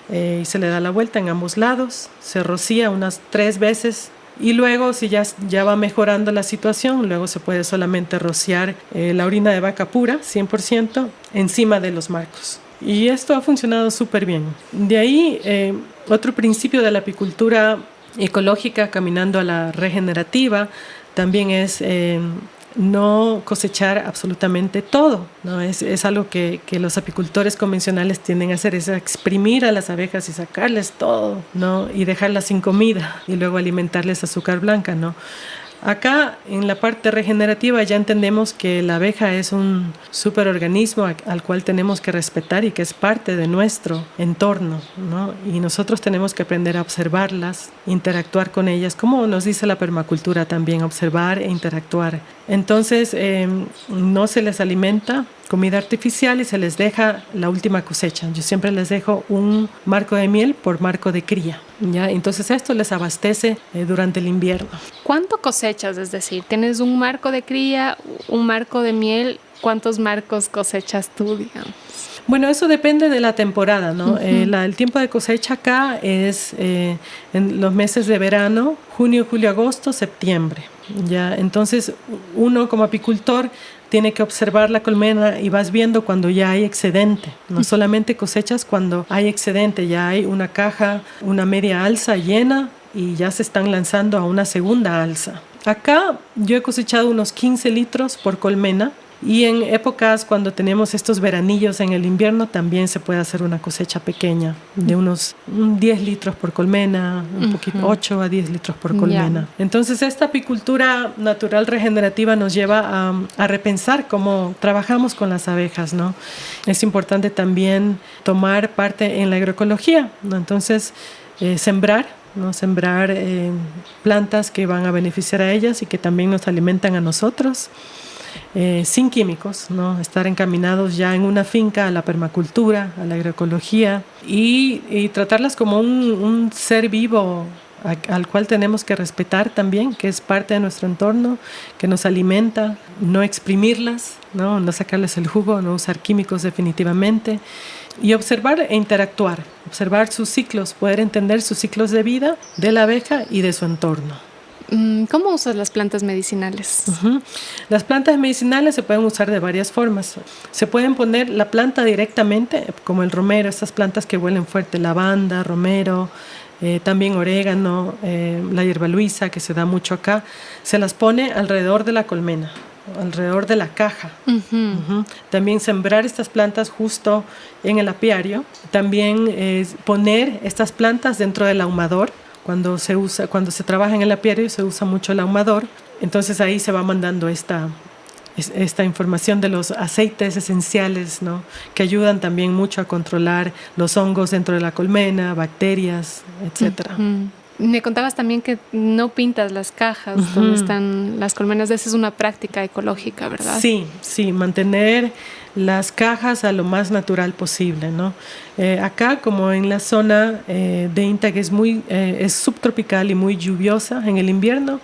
Speaker 2: y se le da la vuelta en ambos lados, se rocía unas 3 veces. Y luego, si ya va mejorando la situación, luego se puede solamente rociar la orina de vaca pura, 100%, encima de los marcos. Y esto ha funcionado súper bien. De ahí, otro principio de la apicultura ecológica, caminando a la regenerativa, también es no cosechar absolutamente todo, ¿no? Es algo que los apicultores convencionales tienden a hacer, es exprimir a las abejas y sacarles todo, ¿no? Y dejarlas sin comida y luego alimentarles azúcar blanca, ¿no? Acá, en la parte regenerativa, ya entendemos que la abeja es un superorganismo al cual tenemos que respetar y que es parte de nuestro entorno, ¿no? Y nosotros tenemos que aprender a observarlas, interactuar con ellas, como nos dice la permacultura también, observar e interactuar. Entonces, no se les alimenta comida artificial y se les deja la última cosecha. Yo siempre les dejo un marco de miel por marco de cría, ¿ya? Entonces esto les abastece durante el invierno.
Speaker 1: ¿Cuánto cosechas? Es decir, tienes un marco de cría, un marco de miel. ¿Cuántos marcos cosechas tú, digamos?
Speaker 2: Bueno, eso depende de la temporada, ¿no? El tiempo de cosecha acá es en los meses de verano, junio, julio, agosto, septiembre, ¿ya? Entonces uno como apicultor tiene que observar la colmena y vas viendo cuando ya hay excedente. No solamente cosechas cuando hay excedente, ya hay una caja, una media alza llena y ya se están lanzando a una segunda alza. Acá yo he cosechado unos 15 litros por colmena. Y en épocas cuando tenemos estos veranillos en el invierno también se puede hacer una cosecha pequeña de unos 10 litros por colmena, un poquito, 8 a 10 litros por colmena. Entonces esta apicultura natural regenerativa nos lleva a repensar cómo trabajamos con las abejas, ¿no? Es importante también tomar parte en la agroecología, ¿no? Entonces sembrar plantas que van a beneficiar a ellas y que también nos alimentan a nosotros. Sin químicos, ¿no? Estar encaminados ya en una finca a la permacultura, a la agroecología y tratarlas como un ser vivo al cual tenemos que respetar también, que es parte de nuestro entorno, que nos alimenta, no exprimirlas, no sacarles el jugo, no usar químicos definitivamente y observar e interactuar, observar sus ciclos, poder entender sus ciclos de vida de la abeja y de su entorno.
Speaker 1: ¿Cómo usas las plantas medicinales?
Speaker 2: Las plantas medicinales se pueden usar de varias formas. Se pueden poner la planta directamente, como el romero, estas plantas que huelen fuerte, lavanda, romero, también orégano, la hierba luisa, que se da mucho acá. Se las pone alrededor de la colmena, alrededor de la caja. También sembrar estas plantas justo en el apiario. También poner estas plantas dentro del ahumador. Cuando se trabaja en el apiario se usa mucho el ahumador, entonces ahí se va mandando esta información de los aceites esenciales, ¿no? Que ayudan también mucho a controlar los hongos dentro de la colmena, bacterias, etcétera.
Speaker 1: Me contabas también que no pintas las cajas donde están las colmenas. Esa es una práctica ecológica, ¿verdad? Sí, mantener las cajas a lo más natural posible, ¿no? Acá, como en la zona de INTA, que es subtropical y muy lluviosa en el invierno,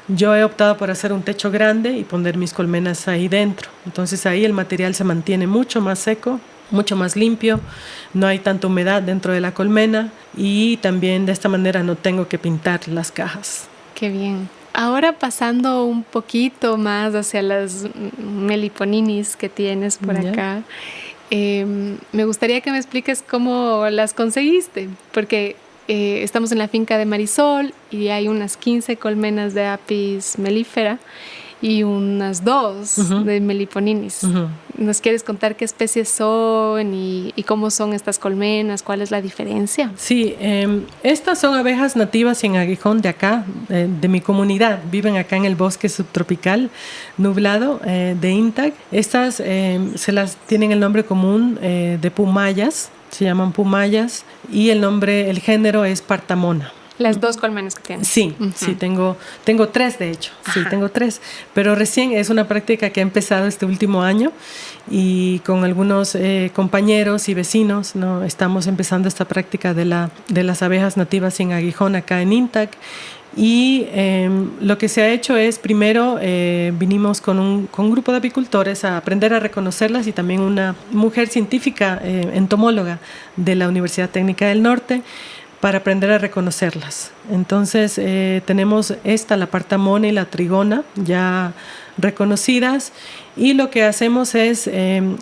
Speaker 2: Yo he optado por hacer un techo grande y poner mis colmenas ahí dentro. Entonces ahí el material se mantiene mucho más seco, mucho más limpio, no hay tanta humedad dentro de la colmena y también de esta manera no tengo que pintar las cajas.
Speaker 1: Qué bien. Ahora pasando un poquito más hacia las meliponinis que tienes por acá, me gustaría que me expliques cómo las conseguiste, porque estamos en la finca de Marisol y hay unas 15 colmenas de Apis mellifera y unas 2 de meliponinis. ¿Nos quieres contar qué especies son y cómo son estas colmenas? ¿Cuál es la diferencia?
Speaker 2: Sí, estas son abejas nativas sin aguijón de acá, de mi comunidad. Viven acá en el bosque subtropical nublado de Intag. Estas se las tienen el nombre común de pumayas, se llaman pumayas, y el género es Partamona.
Speaker 1: Las 2 colmenas que tienes.
Speaker 2: Sí, sí, tengo 3 de hecho. Sí, tengo 3. Pero recién es una práctica que ha empezado este último año y con algunos compañeros y vecinos, ¿no? Estamos empezando esta práctica de las abejas nativas sin aguijón acá en Intag. Y lo que se ha hecho es, primero vinimos con un grupo de apicultores a aprender a reconocerlas y también una mujer científica, entomóloga de la Universidad Técnica del Norte, para aprender a reconocerlas. Entonces tenemos la partamona y la trigona ya reconocidas y lo que hacemos es, a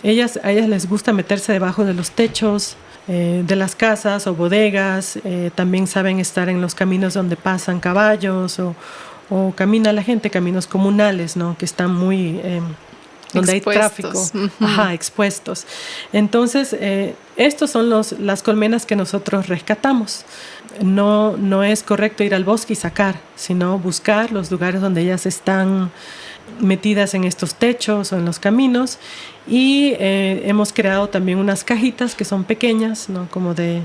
Speaker 2: ellas les gusta meterse debajo de los techos de las casas o bodegas, también saben estar en los caminos donde pasan caballos o camina la gente, caminos comunales, ¿no? Que están muy... donde
Speaker 1: expuestos.
Speaker 2: Hay tráfico, expuestos. Entonces, estos son las colmenas que nosotros rescatamos. No es correcto ir al bosque y sacar, sino buscar los lugares donde ellas están metidas en estos techos o en los caminos. Y hemos creado también unas cajitas que son pequeñas, ¿no? Como de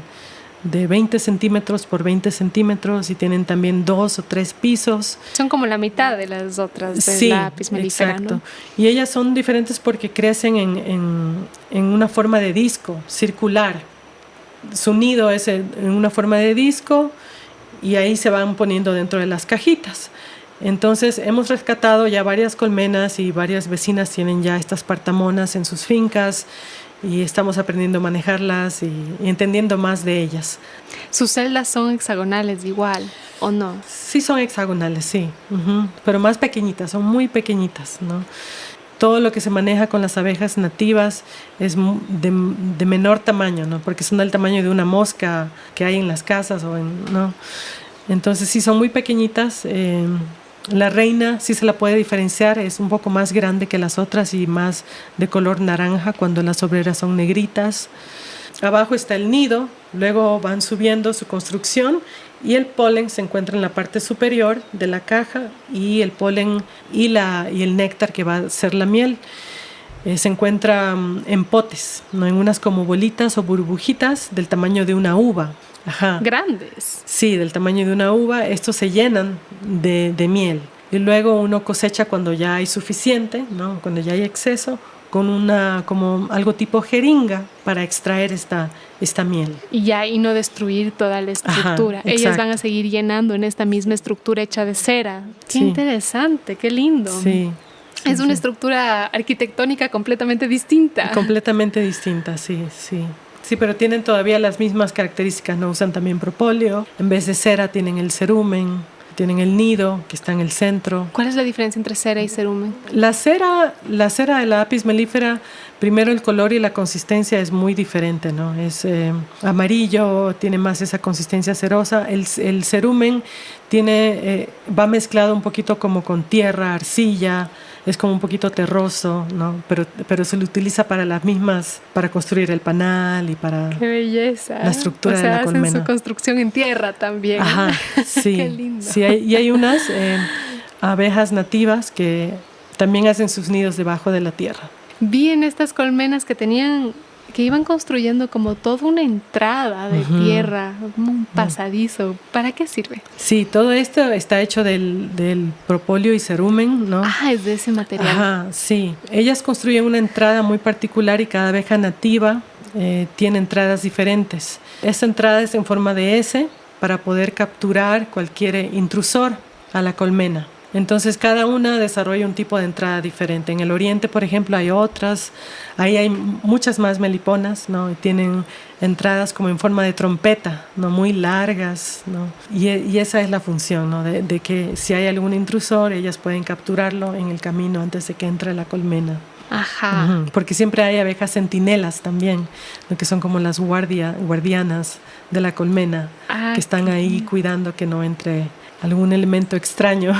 Speaker 2: 20 centímetros por 20 centímetros y tienen también 2 o 3 pisos.
Speaker 1: Son como la mitad de las otras de la Apis mellifera,
Speaker 2: exacto, ¿no? Y
Speaker 1: Y
Speaker 2: ellas son diferentes porque crecen en una forma de disco, circular. Su nido es en una forma de disco y ahí se van poniendo dentro de las cajitas. Entonces hemos rescatado ya varias colmenas y varias vecinas tienen ya estas partamonas en sus fincas y estamos aprendiendo a manejarlas y entendiendo más de ellas.
Speaker 1: ¿Sus celdas son hexagonales igual o no?
Speaker 2: Sí, son hexagonales, sí, pero más pequeñitas, son muy pequeñitas, ¿no? Todo lo que se maneja con las abejas nativas es de menor tamaño, ¿no? Porque son del tamaño de una mosca que hay en las casas, ¿no? Entonces sí, son muy pequeñitas. La reina sí se la puede diferenciar, es un poco más grande que las otras y más de color naranja cuando las obreras son negritas. Abajo está el nido, luego van subiendo su construcción y el polen se encuentra en la parte superior de la caja y el polen y el néctar que va a ser la miel se encuentra en potes, ¿no? En unas como bolitas o burbujitas del tamaño de una uva.
Speaker 1: Grandes.
Speaker 2: Sí, del tamaño de una uva. Estos se llenan de miel y luego uno cosecha cuando ya hay suficiente, ¿no? Cuando ya hay exceso, con como algo tipo jeringa para extraer esta miel.
Speaker 1: Y no destruir toda la estructura. Ellas van a seguir llenando en esta misma estructura hecha de cera. Qué interesante, qué lindo.
Speaker 2: Sí.
Speaker 1: Es una estructura arquitectónica completamente distinta.
Speaker 2: Completamente distinta, sí. Sí, pero tienen todavía las mismas características, ¿no? Usan también propóleo. En vez de cera tienen el cerumen. Tienen el nido, que está en el centro.
Speaker 1: ¿Cuál es la diferencia entre cera y cerumen?
Speaker 2: La cera de la Apis mellifera, primero el color y la consistencia es muy diferente, ¿no? Es amarillo, tiene más esa consistencia cerosa. El cerumen va mezclado un poquito como con tierra, arcilla, es como un poquito terroso, ¿no? Pero se lo utiliza para construir el panal y para
Speaker 1: ¡qué belleza!
Speaker 2: La estructura de la colmena.
Speaker 1: Hacen su construcción en tierra también.
Speaker 2: Sí.
Speaker 1: ¡Qué lindo!
Speaker 2: Sí, y hay unas abejas nativas que también hacen sus nidos debajo de la tierra.
Speaker 1: Vi en estas colmenas que iban construyendo como toda una entrada de tierra, como un pasadizo. ¿Para qué sirve?
Speaker 2: Sí, todo esto está hecho del propóleo y cerumen, ¿no?
Speaker 1: Es de ese material.
Speaker 2: Sí. Ellas construyen una entrada muy particular y cada abeja nativa tiene entradas diferentes. Esta entrada es en forma de S para poder capturar cualquier intrusor a la colmena. Entonces cada una desarrolla un tipo de entrada diferente. En el oriente, por ejemplo, hay otras, ahí hay muchas más meliponas, ¿no? Y tienen entradas como en forma de trompeta, ¿no? Muy largas, ¿no? Y esa es la función, ¿no? De que si hay algún intrusor, ellas pueden capturarlo en el camino antes de que entre a la colmena.
Speaker 1: Ajá.
Speaker 2: Porque siempre hay abejas centinelas también, ¿no? Que son como las guardianas de la colmena, que están ahí cuidando que no entre algún elemento extraño.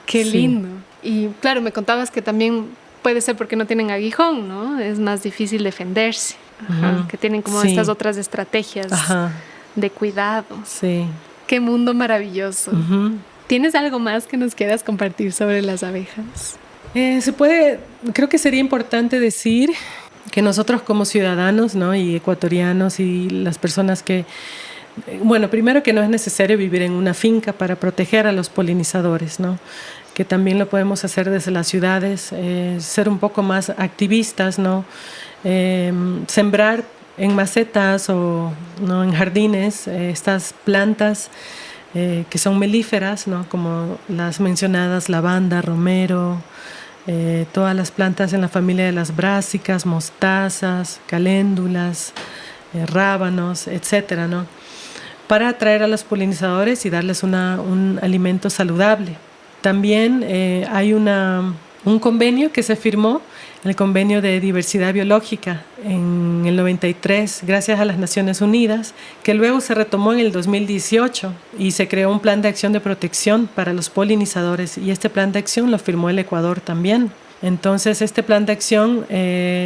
Speaker 1: Qué lindo. Y claro, me contabas que también puede ser porque no tienen aguijón, ¿no? Es más difícil defenderse. Ajá. Que tienen como estas otras estrategias de cuidado.
Speaker 2: Sí.
Speaker 1: Qué mundo maravilloso. ¿Tienes algo más que nos quieras compartir sobre las abejas?
Speaker 2: Creo que sería importante decir que nosotros como ciudadanos, ¿no? Y ecuatorianos y las personas que, bueno, primero que no es necesario vivir en una finca para proteger a los polinizadores, ¿no? Que también lo podemos hacer desde las ciudades, ser un poco más activistas, ¿no? Sembrar en macetas o, ¿no? En jardines estas plantas que son melíferas, ¿no? Como las mencionadas lavanda, romero, todas las plantas en la familia de las brásicas, mostazas, caléndulas, rábanos, etcétera, ¿no? Para atraer a los polinizadores y darles un alimento saludable. También hay un convenio que se firmó, el Convenio de Diversidad Biológica, en el 93, gracias a las Naciones Unidas, que luego se retomó en el 2018 y se creó un plan de acción de protección para los polinizadores, y este plan de acción lo firmó el Ecuador también. Entonces, este plan de acción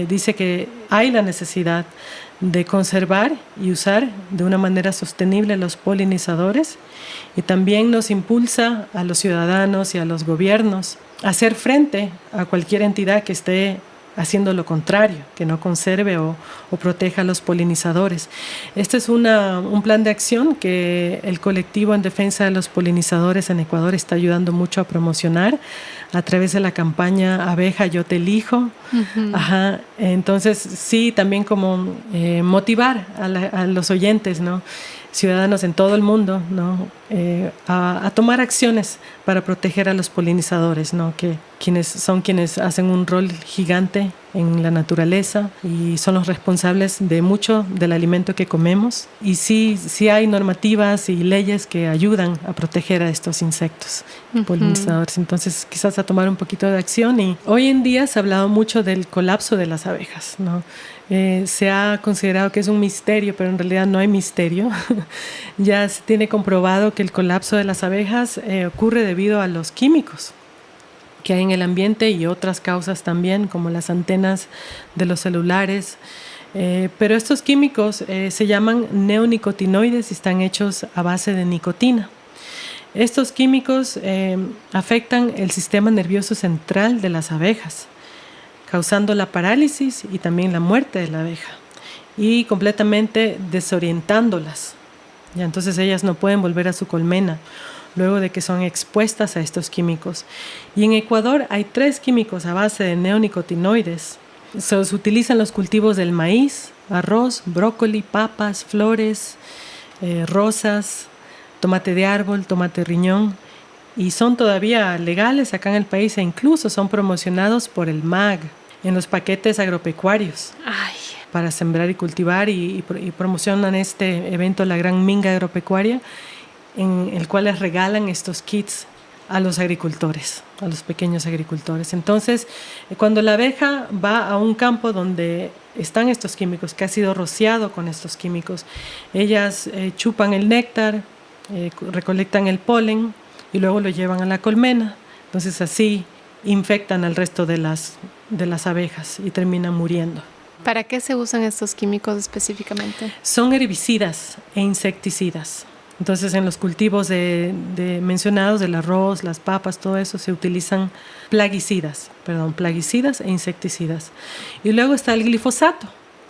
Speaker 2: dice que hay la necesidad de conservar y usar de una manera sostenible los polinizadores, y también nos impulsa a los ciudadanos y a los gobiernos a hacer frente a cualquier entidad que esté haciendo lo contrario, que no conserve o proteja a los polinizadores. Este es un plan de acción que el colectivo en defensa de los polinizadores en Ecuador está ayudando mucho a promocionar a través de la campaña Abeja, yo te elijo. Entonces, sí, también como motivar a los oyentes, ¿no? Ciudadanos en todo el mundo, ¿no? A tomar acciones para proteger a los polinizadores, ¿no? Quienes hacen un rol gigante en la naturaleza y son los responsables de mucho del alimento que comemos. Y sí hay normativas y leyes que ayudan a proteger a estos insectos polinizadores. Entonces, quizás a tomar un poquito de acción. Y hoy en día se ha hablado mucho del colapso de las abejas, ¿no? Se ha considerado que es un misterio, pero en realidad no hay misterio. Ya se tiene comprobado que el colapso de las abejas ocurre debido a los químicos que hay en el ambiente y otras causas también, como las antenas de los celulares. Pero estos químicos se llaman neonicotinoides y están hechos a base de nicotina. Estos químicos afectan el sistema nervioso central de las abejas, causando la parálisis y también la muerte de la abeja y completamente desorientándolas. Ya, entonces ellas no pueden volver a su colmena luego de que son expuestas a estos químicos. Y en Ecuador hay 3 químicos a base de neonicotinoides. Se los utilizan en los cultivos del maíz, arroz, brócoli, papas, flores, rosas, tomate de árbol, tomate riñón, y son todavía legales acá en el país e incluso son promocionados por el MAG en los paquetes agropecuarios. Para sembrar y cultivar, y promocionan este evento, la Gran Minga Agropecuaria, en el cual les regalan estos kits a los agricultores, a los pequeños agricultores. Entonces, cuando la abeja va a un campo donde están estos químicos, que ha sido rociado con estos químicos, ellas chupan el néctar, recolectan el polen y luego lo llevan a la colmena. Entonces así infectan al resto de las abejas y terminan muriendo.
Speaker 1: ¿Para qué se usan estos químicos específicamente?
Speaker 2: Son herbicidas e insecticidas. Entonces, en los cultivos mencionados, del arroz, las papas, todo eso, se utilizan plaguicidas e insecticidas. Y luego está el glifosato,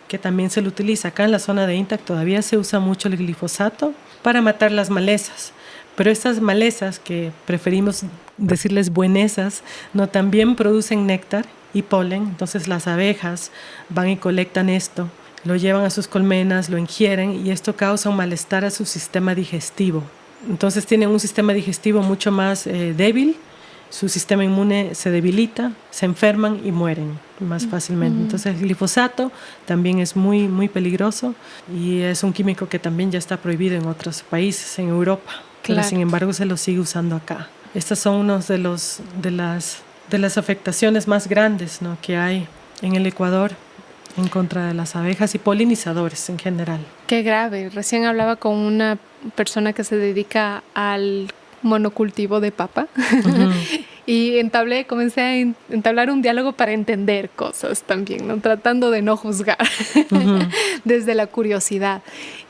Speaker 2: que también se lo utiliza. Acá en la zona de INTAC todavía se usa mucho el glifosato para matar las malezas. Pero estas malezas, que preferimos decirles buenesas, no, también producen néctar y polen. Entonces las abejas van y colectan esto, lo llevan a sus colmenas, lo ingieren, y esto causa un malestar a su sistema digestivo. Entonces tienen un sistema digestivo mucho más débil su sistema inmune se debilita, se enferman y mueren más fácilmente. Entonces el glifosato también es muy, muy peligroso y es un químico que también ya está prohibido en otros países, en Europa. Pero sin embargo se lo sigue usando acá. Estas son unos de las afectaciones más grandes, ¿no?, que hay en el Ecuador en contra de las abejas y polinizadores en general.
Speaker 1: Qué grave. Recién hablaba con una persona que se dedica al monocultivo de papa y comencé a entablar un diálogo para entender cosas también, ¿no? Tratando de no juzgar desde la curiosidad.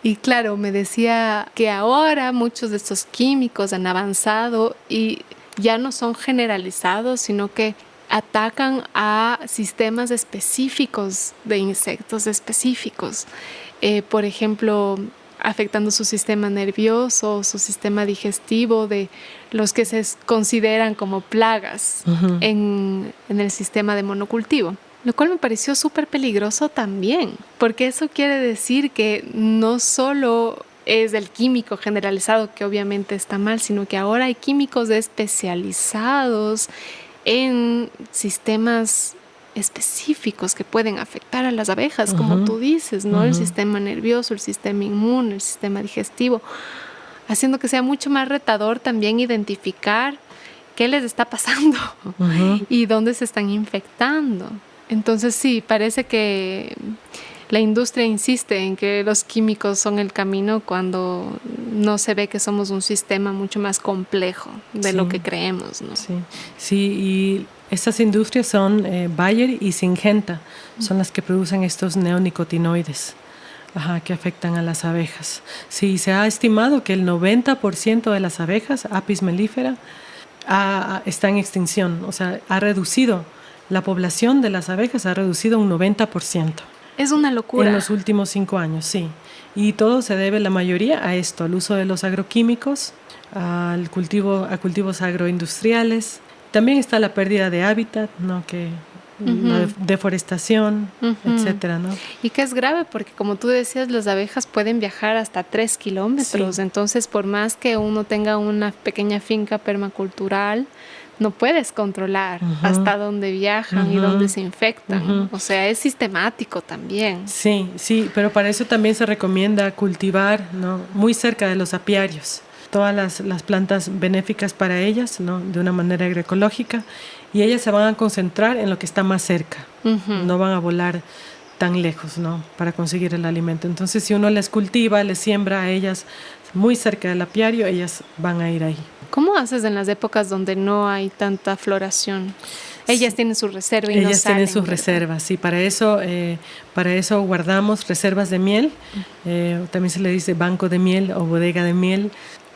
Speaker 1: Y claro, me decía que ahora muchos de estos químicos han avanzado y ya no son generalizados, sino que atacan a sistemas específicos de insectos específicos. Por ejemplo, afectando su sistema nervioso, su sistema digestivo, de los que se consideran como plagas en el sistema de monocultivo. Lo cual me pareció súper peligroso también, porque eso quiere decir que no solo es el químico generalizado, que obviamente está mal, sino que ahora hay químicos especializados en sistemas específicos que pueden afectar a las abejas, como tú dices, ¿no? El sistema nervioso, el sistema inmune, el sistema digestivo, haciendo que sea mucho más retador también identificar qué les está pasando y dónde se están infectando. Entonces sí, parece que la industria insiste en que los químicos son el camino cuando no se ve que somos un sistema mucho más complejo de lo que creemos, ¿no?
Speaker 2: Sí, y estas industrias son Bayer y Syngenta, son las que producen estos neonicotinoides que afectan a las abejas. Sí, se ha estimado que el 90% de las abejas, Apis mellifera, está en extinción, o sea, ha reducido, la población de las abejas ha reducido un 90%.
Speaker 1: Es una locura.
Speaker 2: En los últimos 5 años, sí. Y todo se debe, la mayoría, a esto, al uso de los agroquímicos, a cultivos agroindustriales. También está la pérdida de hábitat, ¿no?, la deforestación, etcétera, ¿no?
Speaker 1: Y que es grave porque, como tú decías, las abejas pueden viajar hasta 3 kilómetros. Sí. Entonces, por más que uno tenga una pequeña finca permacultural, no puedes controlar hasta dónde viajan y dónde se infectan. O sea, es sistemático también.
Speaker 2: Sí, pero para eso también se recomienda cultivar, ¿no?, muy cerca de los apiarios. Todas las plantas benéficas para ellas, ¿no?, de una manera agroecológica, y ellas se van a concentrar en lo que está más cerca. No van a volar tan lejos, ¿no?, para conseguir el alimento. Entonces, si uno les cultiva, les siembra a ellas muy cerca del apiario, ellas van a ir ahí.
Speaker 1: ¿Cómo haces en las épocas donde no hay tanta floración? Ellas tienen su reserva y no salen.
Speaker 2: Ellas tienen sus reservas, sí. Para eso guardamos reservas de miel. También se le dice banco de miel o bodega de miel.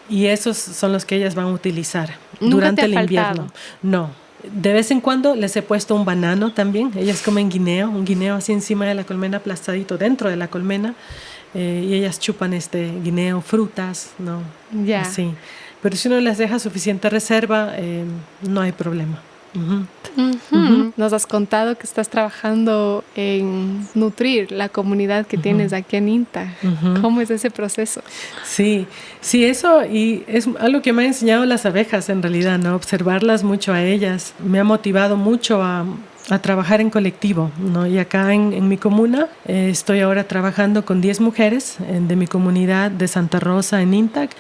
Speaker 2: Y esos son los que ellas van a utilizar durante el invierno. No. De vez en cuando les he puesto un banano también. Ellas comen un guineo así encima de la colmena, aplastadito dentro de la colmena. Y ellas chupan guineo, frutas, ¿no?
Speaker 1: Ya.
Speaker 2: Así. Pero si uno les deja suficiente reserva, no hay problema.
Speaker 1: Nos has contado que estás trabajando en nutrir la comunidad que tienes aquí en INTA. ¿Cómo es ese proceso?
Speaker 2: Sí, eso y es algo que me han enseñado las abejas en realidad, ¿no? Observarlas mucho a ellas. Me ha motivado mucho a trabajar en colectivo, ¿no? Y acá en mi comuna estoy ahora trabajando con 10 mujeres de mi comunidad de Santa Rosa en INTAC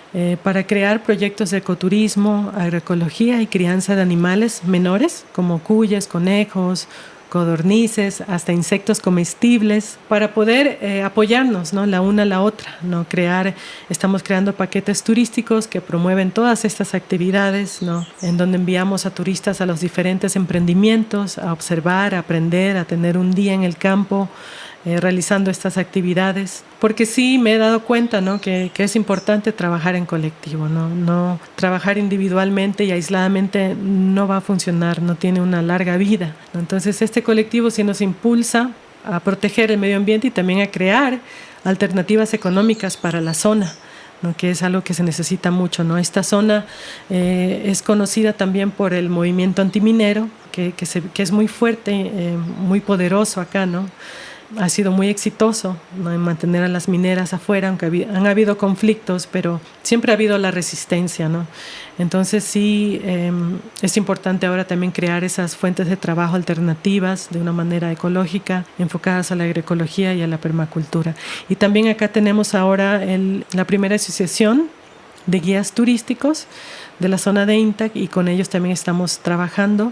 Speaker 2: para crear proyectos de ecoturismo, agroecología y crianza de animales menores como cuyes, conejos, codornices, hasta insectos comestibles, para poder apoyarnos, ¿no?, la una a la otra, ¿no? Estamos creando paquetes turísticos que promueven todas estas actividades, ¿no?, en donde enviamos a turistas a los diferentes emprendimientos, a observar, a aprender, a tener un día en el campo, realizando estas actividades, porque sí me he dado cuenta, ¿no?, que es importante trabajar en colectivo, no trabajar individualmente y aisladamente no va a funcionar, no tiene una larga vida. Entonces este colectivo sí nos impulsa a proteger el medio ambiente y también a crear alternativas económicas para la zona, ¿no?, que es algo que se necesita mucho, ¿no? Esta zona es conocida también por el movimiento antiminero, que es muy fuerte, muy poderoso acá, ¿no? ha sido muy exitoso, ¿no?, en mantener a las mineras afuera, aunque han habido conflictos, pero siempre ha habido la resistencia, ¿no? Entonces sí, es importante ahora también crear esas fuentes de trabajo alternativas de una manera ecológica, enfocadas a la agroecología y a la permacultura. Y también acá tenemos ahora la primera asociación de guías turísticos de la zona de Intac, y con ellos también estamos trabajando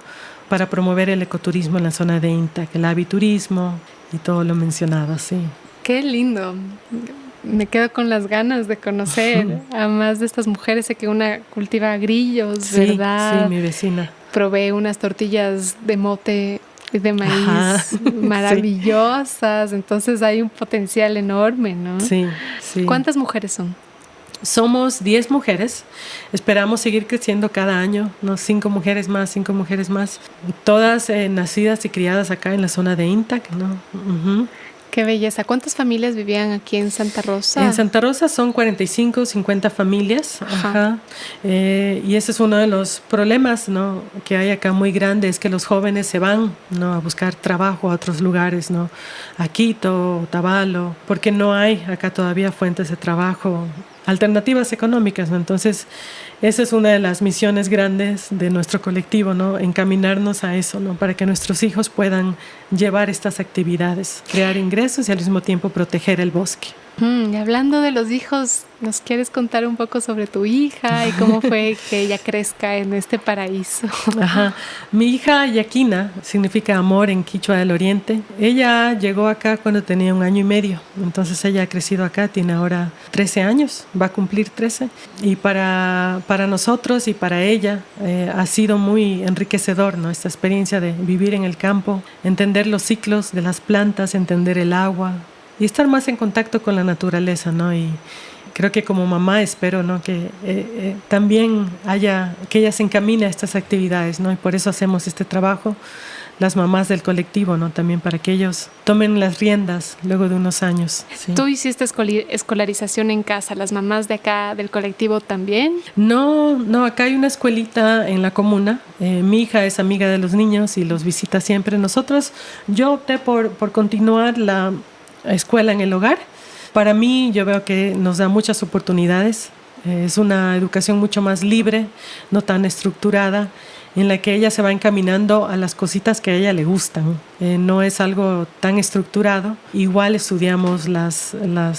Speaker 2: para promover el ecoturismo en la zona de Intac, el aviturismo y todo lo mencionado, sí.
Speaker 1: Qué lindo. Me quedo con las ganas de conocer a más de estas mujeres. Sé que una cultiva grillos,
Speaker 2: sí,
Speaker 1: ¿verdad?
Speaker 2: Sí, mi vecina.
Speaker 1: Provee unas tortillas de mote de maíz maravillosas. Sí. Entonces hay un potencial enorme, ¿no?
Speaker 2: Sí, sí.
Speaker 1: ¿Cuántas mujeres son?
Speaker 2: Somos 10 mujeres. Esperamos seguir creciendo cada año, ¿no? 5 mujeres más, 5 mujeres más. Todas nacidas y criadas acá en la zona de Intac, ¿no? Uh-huh.
Speaker 1: Qué belleza. ¿Cuántas familias vivían aquí en Santa Rosa?
Speaker 2: En Santa Rosa son 45, 50 familias. Ajá. Y ese es uno de los problemas, ¿no?, que hay acá muy grande, es que los jóvenes se van, ¿no?, a buscar trabajo a otros lugares, ¿no?, a Quito, Otavalo, porque no hay acá todavía fuentes de trabajo, alternativas económicas, ¿no? Entonces, esa es una de las misiones grandes de nuestro colectivo, ¿no?, encaminarnos a eso, ¿no?, para que nuestros hijos puedan llevar estas actividades, crear ingresos y al mismo tiempo proteger el bosque.
Speaker 1: Y hablando de los hijos, ¿nos quieres contar un poco sobre tu hija y cómo fue que ella crezca en este paraíso?
Speaker 2: Ajá. Mi hija Yaquina significa amor en quichua del oriente. Ella llegó acá cuando tenía 1 año y medio, entonces ella ha crecido acá, tiene ahora 13 años, va a cumplir 13. Y para nosotros y para ella ha sido muy enriquecedor, ¿no?, esta experiencia de vivir en el campo, entender los ciclos de las plantas, entender el agua y estar más en contacto con la naturaleza, ¿no? Y creo que como mamá espero, ¿no?, que también que ella se encamine a estas actividades, ¿no? Y por eso hacemos este trabajo, las mamás del colectivo, ¿no?, también para que ellos tomen las riendas luego de unos años. Sí.
Speaker 1: ¿Tú hiciste escolarización en casa? ¿Las mamás de acá del colectivo también?
Speaker 2: No, acá hay una escuelita en la comuna. Mi hija es amiga de los niños y los visita siempre. Yo opté por continuar la escuela en el hogar. Para mí, yo veo que nos da muchas oportunidades. Es una educación mucho más libre, no tan estructurada, en la que ella se va encaminando a las cositas que a ella le gustan. No es algo tan estructurado. Igual estudiamos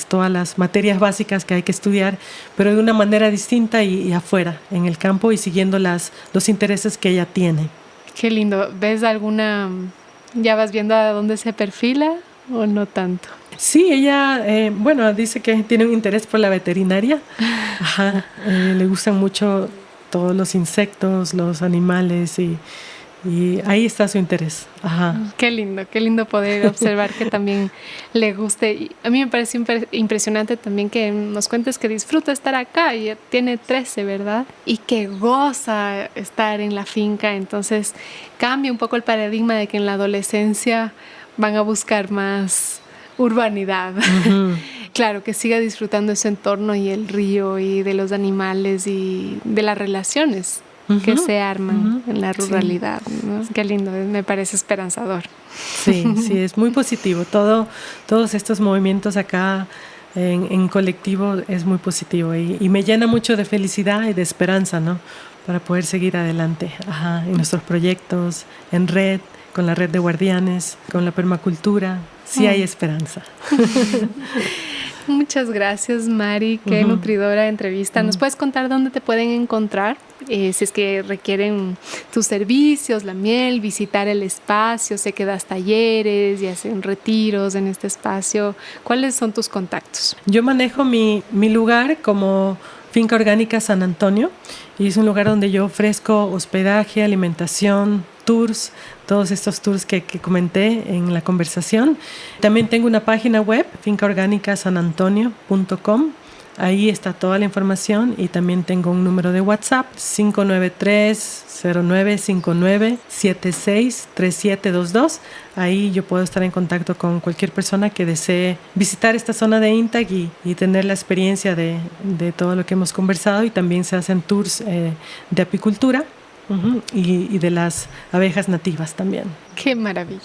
Speaker 2: todas las materias básicas que hay que estudiar, pero de una manera distinta y afuera, en el campo, y siguiendo los intereses que ella tiene.
Speaker 1: Qué lindo. ¿Ya vas viendo a dónde se perfila o no tanto?
Speaker 2: Sí, ella, dice que tiene un interés por la veterinaria. Ajá. Le gustan mucho todos los insectos, los animales, y ahí está su interés. Ajá.
Speaker 1: Qué lindo poder observar que también le guste. Y a mí me parece impresionante también que nos cuentes que disfruta estar acá. Y tiene 13, ¿verdad? Y que goza estar en la finca. Entonces cambia un poco el paradigma de que en la adolescencia van a buscar más urbanidad. Uh-huh. Claro, que siga disfrutando ese entorno y el río y de los animales y de las relaciones que se arman en la ruralidad, ¿no? Qué lindo, me parece esperanzador.
Speaker 2: Sí, es muy positivo. Todos estos movimientos acá en colectivo es muy positivo y me llena mucho de felicidad y de esperanza, ¿no?, para poder seguir adelante en nuestros proyectos, en red, con la red de guardianes, con la permacultura. Sí hay esperanza.
Speaker 1: Muchas gracias, Mari. Qué nutridora entrevista. ¿Nos puedes contar dónde te pueden encontrar? Si es que requieren tus servicios, la miel, visitar el espacio. Sé que das talleres y hacen retiros en este espacio. ¿Cuáles son tus contactos?
Speaker 2: Yo manejo mi lugar como Finca Orgánica San Antonio, y es un lugar donde yo ofrezco hospedaje, alimentación, tours, todos estos tours que comenté en la conversación. También tengo una página web, fincaorganicasanantonio.com. Ahí está toda la información, y también tengo un número de WhatsApp, 593-0959-763722. Ahí yo puedo estar en contacto con cualquier persona que desee visitar esta zona de Intac y tener la experiencia de todo lo que hemos conversado. Y también se hacen tours de apicultura y de las abejas nativas también.
Speaker 1: ¡Qué maravilla!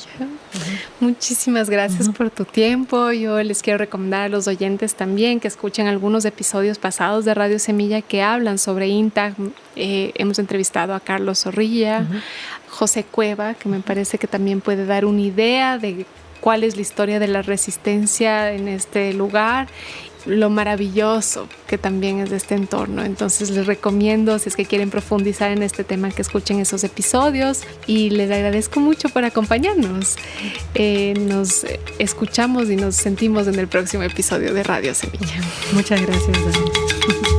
Speaker 1: Muchísimas gracias por tu tiempo. Yo les quiero recomendar a los oyentes también que escuchen algunos episodios pasados de Radio Semilla que hablan sobre INTAG. Hemos entrevistado a Carlos Zorrilla, José Cueva, que me parece que también puede dar una idea de cuál es la historia de la resistencia en este lugar, lo maravilloso que también es de este entorno. Entonces les recomiendo, si es que quieren profundizar en este tema, que escuchen esos episodios, y les agradezco mucho por acompañarnos. Nos escuchamos y nos sentimos en el próximo episodio de Radio Semilla.
Speaker 2: Muchas gracias, Dani.